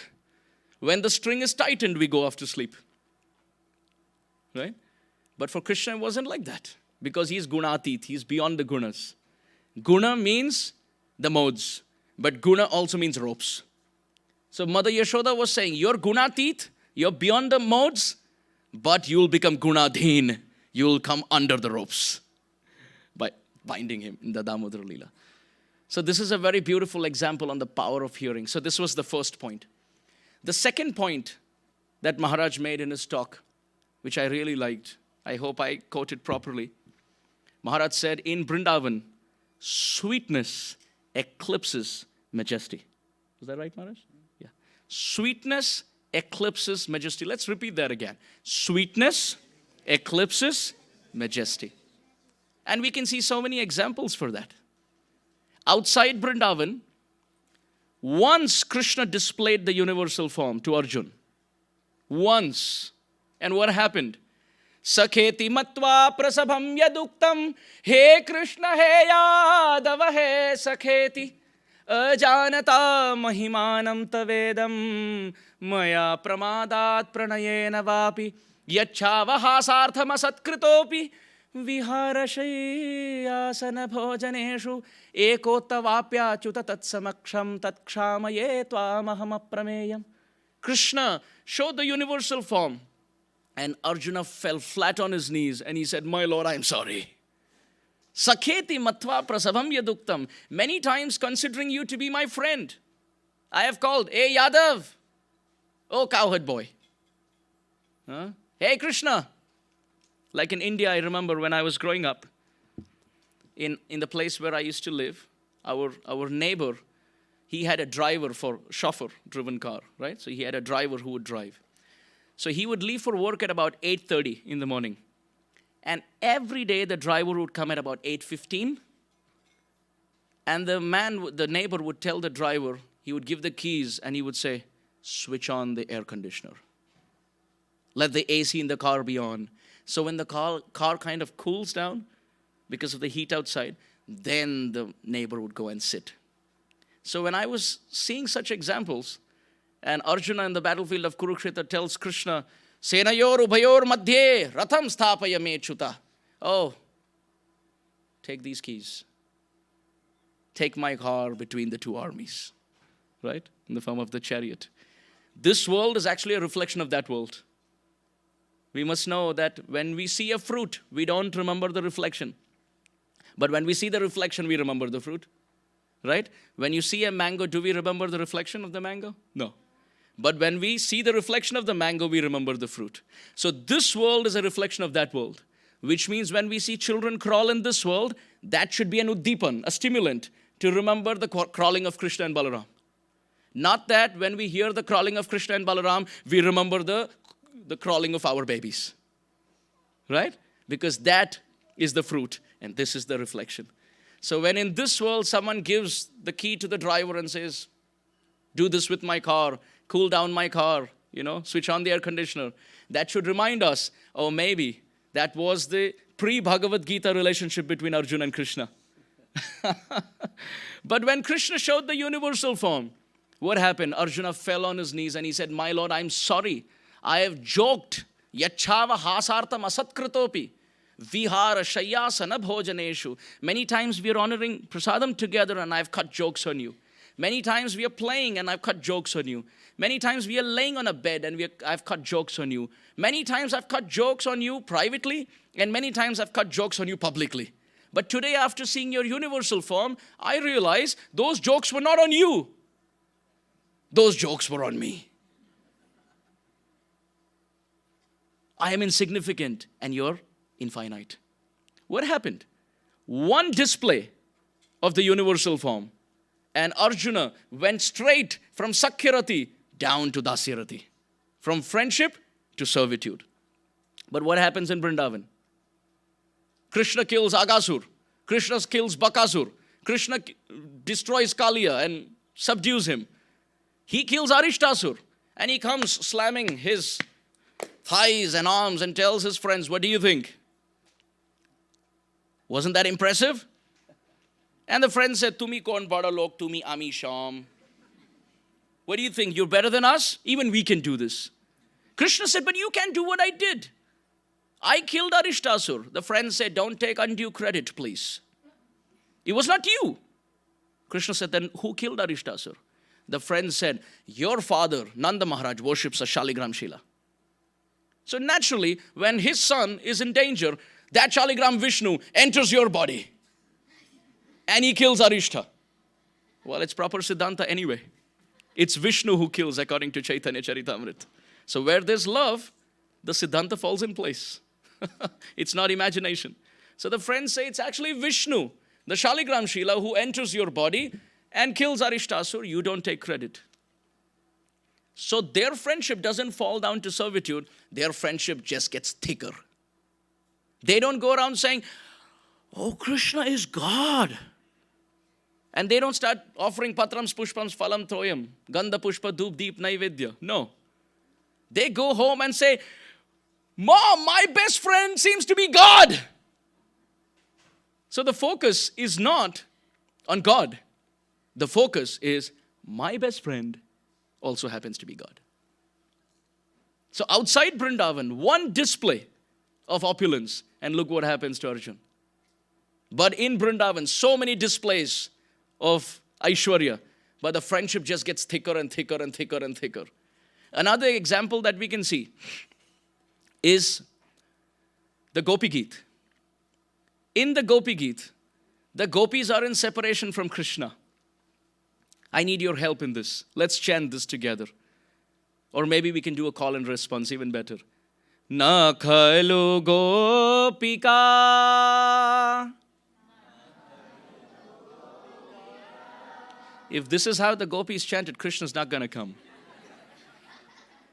When the string is tightened, we go off to sleep. Right? But for Krishna, it wasn't like that. Because he's gunatit, he's beyond the gunas. Guna means the modes, but guna also means ropes. So Mother Yashoda was saying, you're gunatit, you're beyond the modes, but you'll become gunadhin. You'll come under the ropes by binding him in the Damodar Leela. So this is a very beautiful example on the power of hearing. So this was the first point. The second point that Maharaj made in his talk, which I really liked, I hope I quoted properly. Maharaj said, in Vrindavan, sweetness eclipses majesty. Is that right, Maharaj? Yeah. Sweetness eclipses majesty. Let's repeat that again. Sweetness eclipses majesty. And we can see so many examples for that. Outside Vrindavan, once Krishna displayed the universal form to Arjun. Once. And what happened? Sakheti matva prasabham yaduktam he Krishna he Yadava he sakheti ajanata mahimanam tavedam maya pramadat pranayena vapi yachhavahasartham asatkritopi viharashayasana bhojaneshu ekottavapya chuta tatsamaksham tatkszamaye tvamaham aprameyam. Krishna showed the universal form. And Arjuna fell flat on his knees and he said, my Lord, I am sorry. Sakheti matva prasavam yaduktam. Many times considering you to be my friend, I have called, hey Yadav, oh cowherd boy. Huh? Hey Krishna. Like in India, I remember when I was growing up, in the place where I used to live, our neighbor, he had a driver for chauffeur-driven car, right? So he had a driver who would drive. So he would leave for work at about 8:30 in the morning. And every day the driver would come at about 8:15. And the neighbor would tell the driver, he would give the keys and he would say, switch on the air conditioner. Let the AC in the car be on. So when the car kind of cools down because of the heat outside, then the neighbor would go and sit. So when I was seeing such examples, and Arjuna in the battlefield of Kurukshetra tells Krishna, Senayor ubhayor madhye ratham sthapaya me chuta. Oh, take these keys. Take my car between the two armies. Right? In the form of the chariot. This world is actually a reflection of that world. We must know that when we see a fruit, we don't remember the reflection. But when we see the reflection, we remember the fruit. Right? When you see a mango, do we remember the reflection of the mango? No. But when we see the reflection of the mango, we remember the fruit. So this world is a reflection of that world. Which means when we see children crawl in this world, that should be an uddipan, a stimulant, to remember the crawling of Krishna and Balaram. Not that when we hear the crawling of Krishna and Balaram, we remember the crawling of our babies. Right? Because that is the fruit and this is the reflection. So when in this world someone gives the key to the driver and says, do this with my car, cool down my car, switch on the air conditioner, that should remind us, oh, maybe that was the pre-Bhagavad Gita relationship between Arjuna and Krishna. But when Krishna showed the universal form, what happened? Arjuna fell on his knees and he said, my Lord, I'm sorry. I have joked. Yachhava hasartam asatkritopi. Vihara shayyasana bhojaneshu. Many times we are honoring prasadam together and I've cut jokes on you. Many times we are playing and I've cut jokes on you. Many times we are laying on a bed and I've cut jokes on you. Many times I've cut jokes on you privately and many times I've cut jokes on you publicly. But today, after seeing your universal form, I realize those jokes were not on you. Those jokes were on me. I am insignificant and you're infinite. What happened? One display of the universal form, and Arjuna went straight from Sakyarati down to Dasyarati, from friendship to servitude. But what happens in Vrindavan? Krishna kills Agasur. Krishna kills Bakasur. Krishna destroys Kaliya and subdues him. He kills Arishtasur. And he comes slamming his thighs and arms and tells his friends, what do you think? Wasn't that impressive? And the friend said, Tumi kon bada log, tumi ami sham. What do you think? You're better than us? Even we can do this. Krishna said, but you can't do what I did. I killed Arishtasur. The friend said, don't take undue credit, please. It was not you. Krishna said, then who killed Arishtasur? The friend said, your father, Nanda Maharaj, worships a Shaligram Shila. So naturally, when his son is in danger, that Shaligram Vishnu enters your body. And he kills Arishta. Well, it's proper Siddhanta anyway. It's Vishnu who kills according to Chaitanya Charitamrita. So where there's love, the Siddhanta falls in place. It's not imagination. So the friends say it's actually Vishnu, the Shaligram Shila, who enters your body and kills Arishtasur. You don't take credit. So their friendship doesn't fall down to servitude. Their friendship just gets thicker. They don't go around saying, oh, Krishna is God. And they don't start offering patrams, pushpams, phalam, thoyam, gandha, pushpa, dhup, deep, naivedya. No. They go home and say, Mom, my best friend seems to be God. So the focus is not on God. The focus is, my best friend also happens to be God. So outside Vrindavan, one display of opulence, and look what happens to Arjuna. But in Vrindavan, so many displays of Aishwarya, but the friendship just gets thicker and thicker and thicker and thicker. Another example that we can see is the Gopi Geet. In the Gopi Geet, the gopis are in separation from Krishna. I need your help in this. Let's chant this together. Or maybe we can do a call and response, even better. Na khalu gopika. If this is how the gopis chanted, Krishna's not going to come.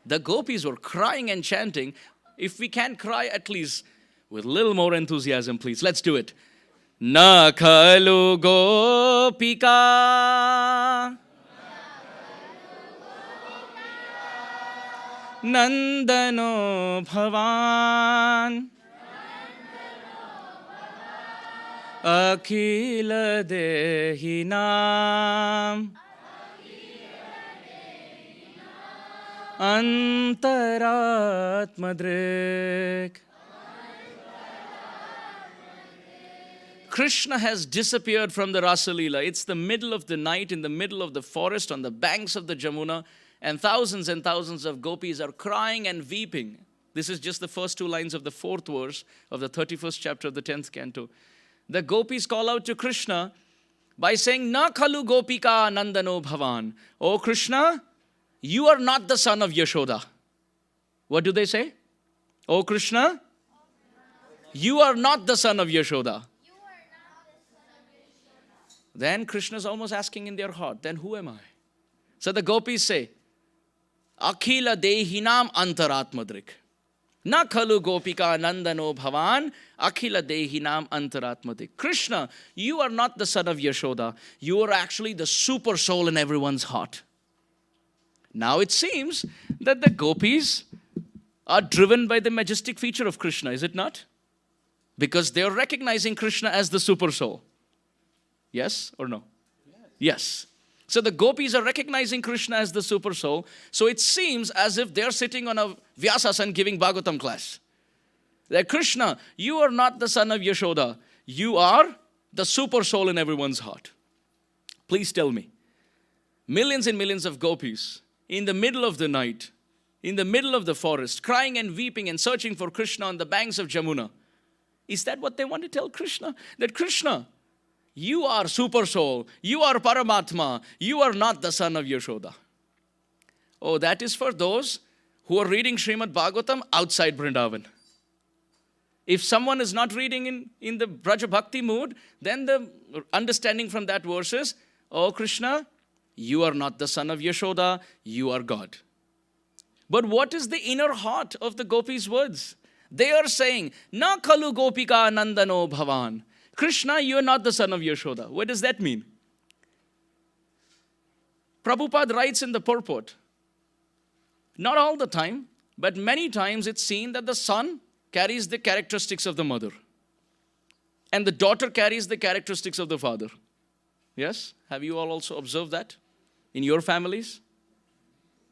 The gopis were crying and chanting. If we can't cry, at least with a little more enthusiasm, please. Let's do it. Na khalu gopika Nandano bhavan Akhila dehinam Antaratmadrik. Krishna has disappeared from the Rasa Leela. It's the middle of the night, in the middle of the forest, on the banks of the Jamuna, and thousands of gopis are crying and weeping. This is just the first two lines of the 4th verse of the 31st chapter of the 10th canto. The gopis call out to Krishna by saying, Na khalu gopika nandano bhavan. Oh Krishna, you are not the son of Yashoda. What do they say? Oh Krishna, you are not the son of Yashoda. Then Krishna is almost asking in their heart, then who am I? So the gopis say, Akhila dehinam antaratmadrik. Na khalu gopika nandano bhavan, akhila dehinam antaratmadrik. Krishna, you are not the son of Yashoda. You are actually the super soul in everyone's heart. Now it seems that the gopis are driven by the majestic feature of Krishna, is it not? Because they are recognizing Krishna as the super soul. Yes or no? Yes. So the gopis are recognizing Krishna as the super soul. So it seems as if they're sitting on a Vyasasan giving Bhagavatam class. That Krishna, you are not the son of Yashoda. You are the super soul in everyone's heart. Please tell me, millions and millions of gopis in the middle of the night, in the middle of the forest, crying and weeping and searching for Krishna on the banks of Jamuna. Is that what they want to tell Krishna? That Krishna, you are super soul, you are Paramatma, you are not the son of Yashoda. Oh, that is for those who are reading Srimad Bhagavatam outside Vrindavan. If someone is not reading in the Braja Bhakti mood, then the understanding from that verse is, oh Krishna, you are not the son of Yashoda, you are God. But what is the inner heart of the gopis' words? They are saying, Na khalu gopika nandano bhavan. Krishna, you are not the son of Yashoda. What does that mean? Prabhupada writes in the purport, not all the time, but many times it's seen that the son carries the characteristics of the mother. And the daughter carries the characteristics of the father. Yes? Have you all also observed that in your families?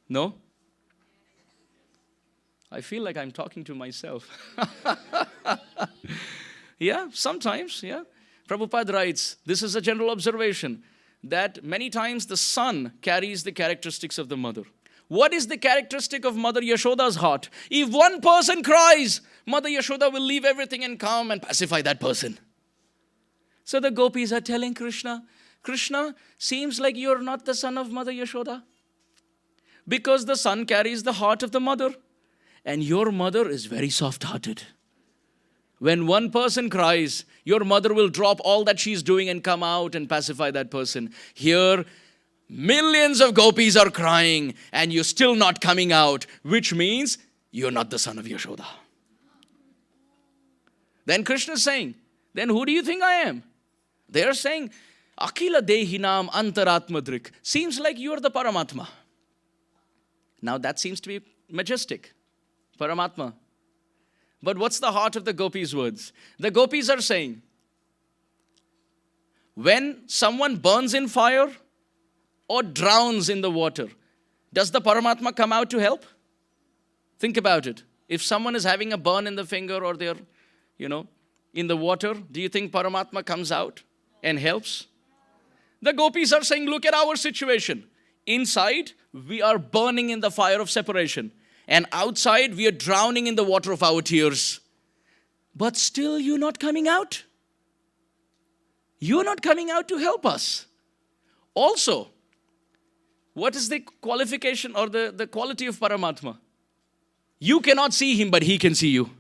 No? I feel like I'm talking to myself. Yeah, sometimes, yeah. Prabhupada writes, this is a general observation, that many times the son carries the characteristics of the mother. What is the characteristic of Mother Yashoda's heart? If one person cries, Mother Yashoda will leave everything and come and pacify that person. So the gopis are telling Krishna, Krishna, seems like you're not the son of Mother Yashoda. Because the son carries the heart of the mother. And your mother is very soft-hearted. When one person cries, your mother will drop all that she's doing and come out and pacify that person. Here, millions of gopis are crying and you're still not coming out, which means you're not the son of Yashoda. Then Krishna is saying, then who do you think I am? They are saying, Akila Dehinam Antaratmadrik. Seems like you are the Paramatma. Now that seems to be majestic. Paramatma. But what's the heart of the gopis' words? The gopis are saying, when someone burns in fire or drowns in the water, does the Paramatma come out to help? Think about it. If someone is having a burn in the finger or they're, in the water, do you think Paramatma comes out and helps? The gopis are saying, look at our situation. Inside, we are burning in the fire of separation. And outside, we are drowning in the water of our tears. But still, you're not coming out. You're not coming out to help us. Also, what is the qualification or the quality of Paramatma? You cannot see him, but he can see you.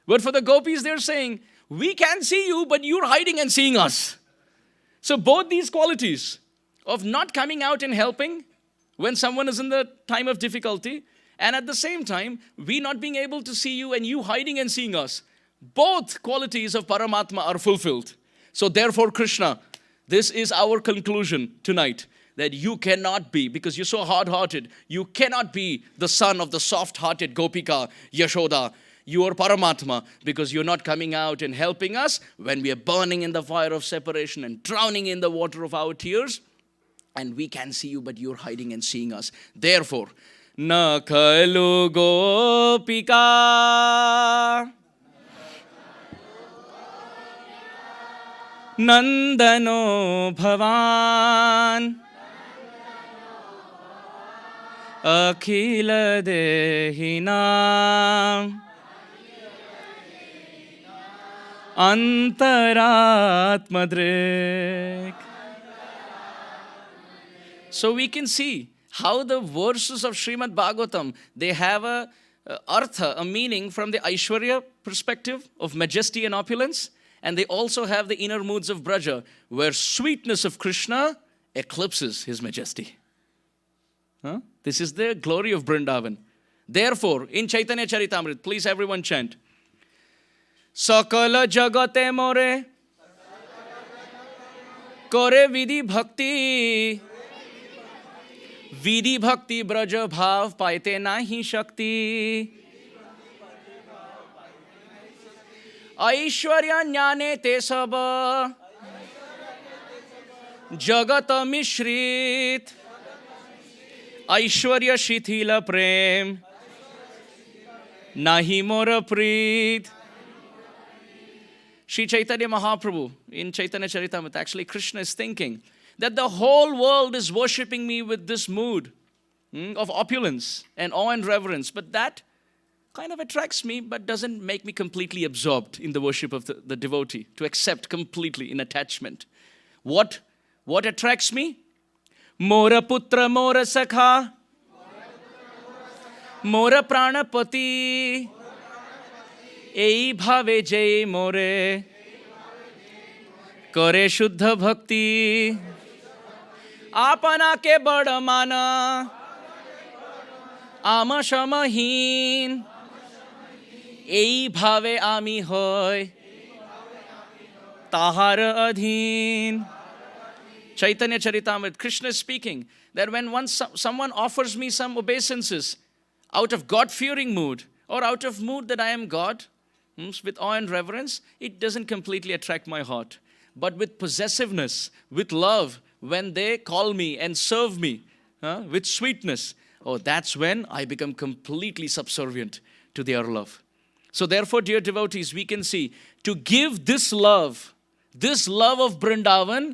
But for the gopis, they're saying, we can see you, but you're hiding and seeing us. So both these qualities of not coming out and helping when someone is in the time of difficulty, and at the same time, we not being able to see you and you hiding and seeing us, both qualities of Paramatma are fulfilled. So therefore, Krishna, this is our conclusion tonight, that you cannot be, because you're so hard-hearted, you cannot be the son of the soft-hearted Gopika, Yashoda. You are Paramatma, because you're not coming out and helping us when we are burning in the fire of separation and drowning in the water of our tears. And we can see you, but you're hiding and seeing us. Therefore, Na khalu gopika Nandano bhavan Akhila dehinam Antaratmadrik. So we can see how the verses of Srimad Bhagavatam, they have a artha, a meaning from the Aishwarya perspective of majesty and opulence, and they also have the inner moods of Braja, where sweetness of Krishna eclipses his majesty. This is the glory of Vrindavan. Therefore, in Chaitanya Charitamrita, please everyone chant. Sakala jagate more kore vidhi bhakti Vidhi bhakti braja bhav paite nahi shakti Aishwarya jnane te sab Jagat mishrit Aishwarya shithila prem Nahi mora preet. Sri Chaitanya Mahaprabhu in Chaitanya Charitamrita, actually Krishna is thinking that the whole world is worshipping me with this mood of opulence and awe and reverence. But that kind of attracts me, but doesn't make me completely absorbed in the worship of the devotee, to accept completely in attachment. What attracts me? Mora putra mora sakha মোর প্রাণপতি এই ভাবে যে মোরে করে শুদ্ধ ভক্তি আপনাকে বড় মানা আমা সমহীন এইভাবে আমি হই তাহার অধীন. Chaitanya Charitamrita, Krishna is speaking that when someone offers me some obeisances out of God-fearing mood or out of mood that I am God, with awe and reverence, it doesn't completely attract my heart. But with possessiveness, with love, when they call me and serve me with sweetness, oh, that's when I become completely subservient to their love. So therefore, dear devotees, we can see to give this love of Vrindavan,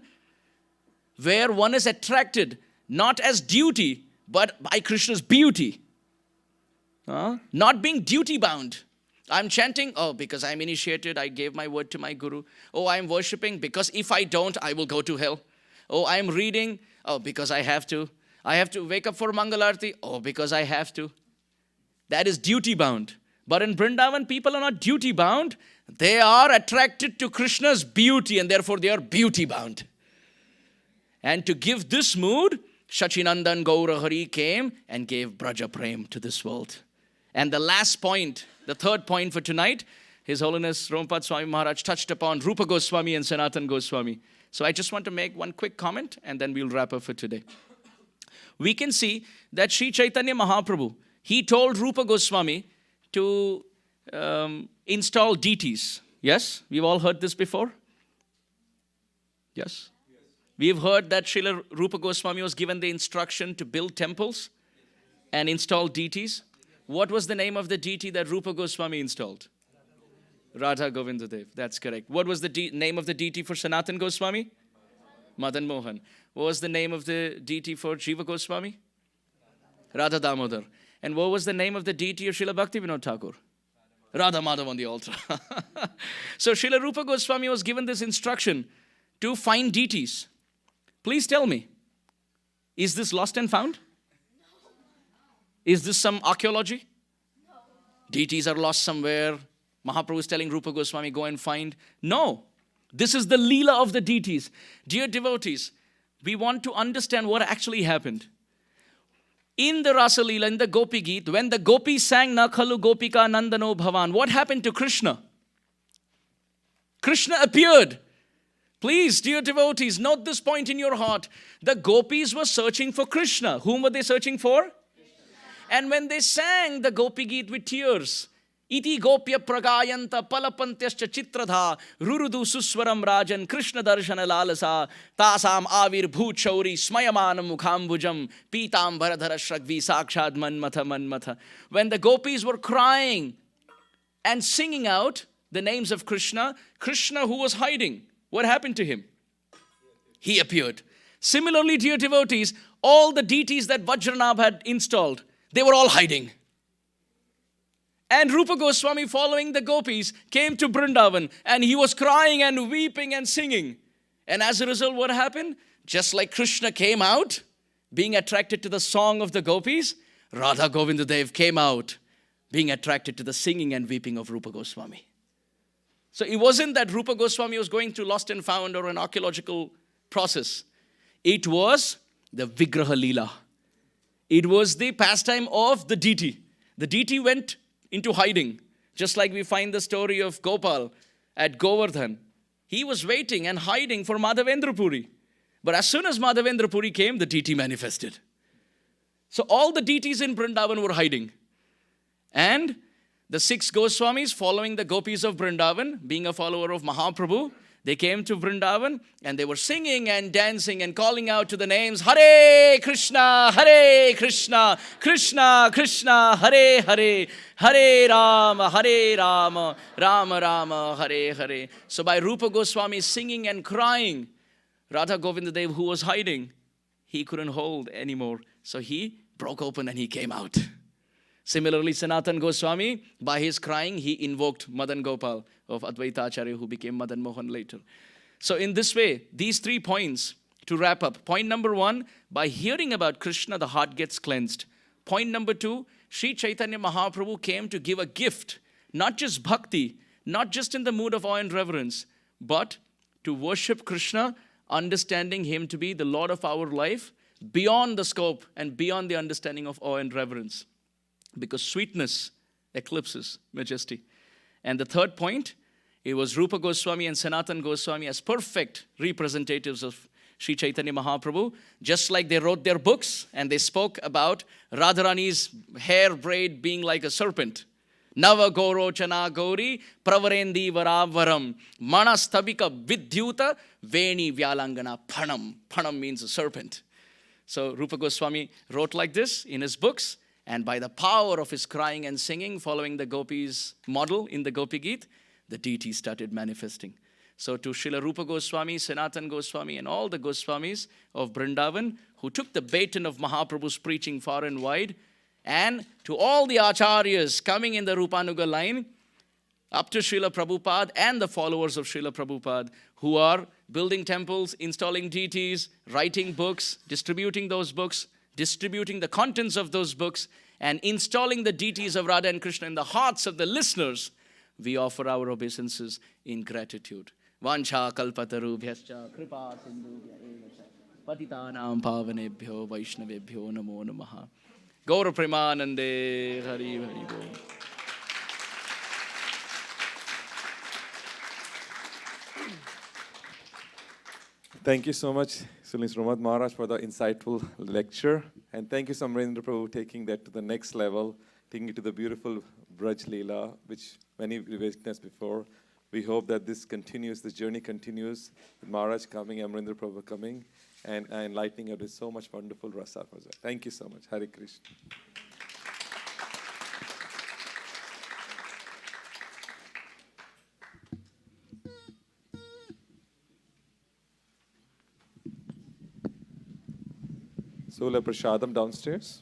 where one is attracted not as duty, but by Krishna's beauty. Not being duty bound. I'm chanting, oh, because I'm initiated, I gave my word to my guru. Oh, I'm worshipping because if I don't, I will go to hell. Oh, I'm reading, oh, because I have to. I have to wake up for Mangalarti, oh, because I have to. That is duty bound. But in Vrindavan, people are not duty bound. They are attracted to Krishna's beauty and therefore they are beauty bound. And to give this mood, Shachinandan Gaurahari came and gave Braja Prem to this world. And the last point, the third point for tonight, His Holiness Rompad Swami Maharaj touched upon Rupa Goswami and Sanatan Goswami. So I just want to make one quick comment and then we'll wrap up for today. We can see that Sri Chaitanya Mahaprabhu, he told Rupa Goswami to install deities. Yes? We've all heard this before? Yes? We've heard that Srila Rupa Goswami was given the instruction to build temples and install deities. What was the name of the deity that Rupa Goswami installed? Radha Govindadev. That's correct. What was the name of the deity for Sanatan Goswami? Madan Mohan. What was the name of the deity for Jiva Goswami? Radha Damodar. And what was the name of the deity of Srila Bhaktivinoda Thakur? Radha Madhav on the altar. So Srila Rupa Goswami was given this instruction to find deities. Please tell me, is this lost and found? Is this some archaeology? Deities are lost somewhere. Mahaprabhu is telling Rupa Goswami, go and find. No, this is the Leela of the deities. Dear devotees, we want to understand what actually happened. In the Rasa Leela, in the Gopi Geet, when the gopis sang Na Khalu Gopika Nandano Bhavan, what happened to Krishna? Krishna appeared. Please, dear devotees, note this point in your heart. The gopis were searching for Krishna. Whom were they searching for? And when they sang the Gopi Geet with tears, Iti Gopya Pragayanta Palapantyascha Chitradha Rurudu Suswaram Rajan Krishna Darshana Lalasa Tasam Avir Bhut Shauri Smayamanam Mukhambujam Pitam Bharadhara Shragvi Sakshad Manmatha. When the gopis were crying and singing out the names of Krishna, Krishna who was hiding, what happened to him? He appeared. Similarly, dear devotees, all the deities that Vajranabh had installed, they were all hiding. And Rupa Goswami, following the gopis, came to Vrindavan and he was crying and weeping and singing. And as a result, what happened? Just like Krishna came out, being attracted to the song of the gopis, Radha Govindadev came out, being attracted to the singing and weeping of Rupa Goswami. So it wasn't that Rupa Goswami was going through lost and found or an archaeological process. It was the Vigraha Leela. It was the pastime of the deity. The deity went into hiding. Just like we find the story of Gopal at Govardhan. He was waiting and hiding for Madhavendra Puri. But as soon as Madhavendra Puri came, the deity manifested. So all the deities in Vrindavan were hiding. And the 6 Goswamis, following the gopis of Vrindavan, being a follower of Mahaprabhu, they came to Vrindavan and they were singing and dancing and calling out to the names, Hare Krishna, Krishna Krishna, Hare Hare, Hare Rama, Rama Rama, Hare Hare. So by Rupa Goswami singing and crying, Radha Govindadev, who was hiding, he couldn't hold anymore. So he broke open and he came out. Similarly, Sanatan Goswami, by his crying, he invoked Madan Gopal of Advaita Acharya, who became Madan Mohan later. So in this way, these 3 points to wrap up. Point number 1, by hearing about Krishna, the heart gets cleansed. Point number 2, Sri Chaitanya Mahaprabhu came to give a gift, not just bhakti, not just in the mood of awe and reverence, but to worship Krishna, understanding him to be the Lord of our life, beyond the scope and beyond the understanding of awe and reverence. Because sweetness eclipses majesty. And the third point, it was Rupa Goswami and Sanatan Goswami as perfect representatives of Sri Chaitanya Mahaprabhu, just like they wrote their books and they spoke about Radharani's hair braid being like a serpent. Nava Gorochana Gauri Pravarendi Varavaram Manastabika Vidyuta Veni Vyalangana Panam. Panam means a serpent. So Rupa Goswami wrote like this in his books, and by the power of his crying and singing, following the gopis' model in the Gopi Geet, the deity started manifesting. So to Srila Rupa Goswami, Sanatan Goswami, and all the Goswamis of Vrindavan who took the baton of Mahaprabhu's preaching far and wide, and to all the acharyas coming in the Rupanuga line, up to Srila Prabhupada and the followers of Srila Prabhupada who are building temples, installing deities, writing books, distributing those books, distributing the contents of those books, and installing the deities of Radha and Krishna in the hearts of the listeners, we offer our obeisances in gratitude. Vancha kalpatarubhyascha kripa sindhubhya eva cha patitanam pavanebhyo vaishnavebhyo namo namaha. Gaura Premanande Hari Hari Bol. Thank you so much, Sri Srimad Maharaj, for the insightful lecture. And thank you, Samrendra Prabhu, taking that to the next level, taking it to the beautiful Braj Leela, which many witnessed before. We hope that this continues, this journey continues, with Maharaj coming, Amrendra Prabhu coming, and enlightening us with so much wonderful rasa. Thank you so much. Hare Krishna. Sola Prashadam downstairs.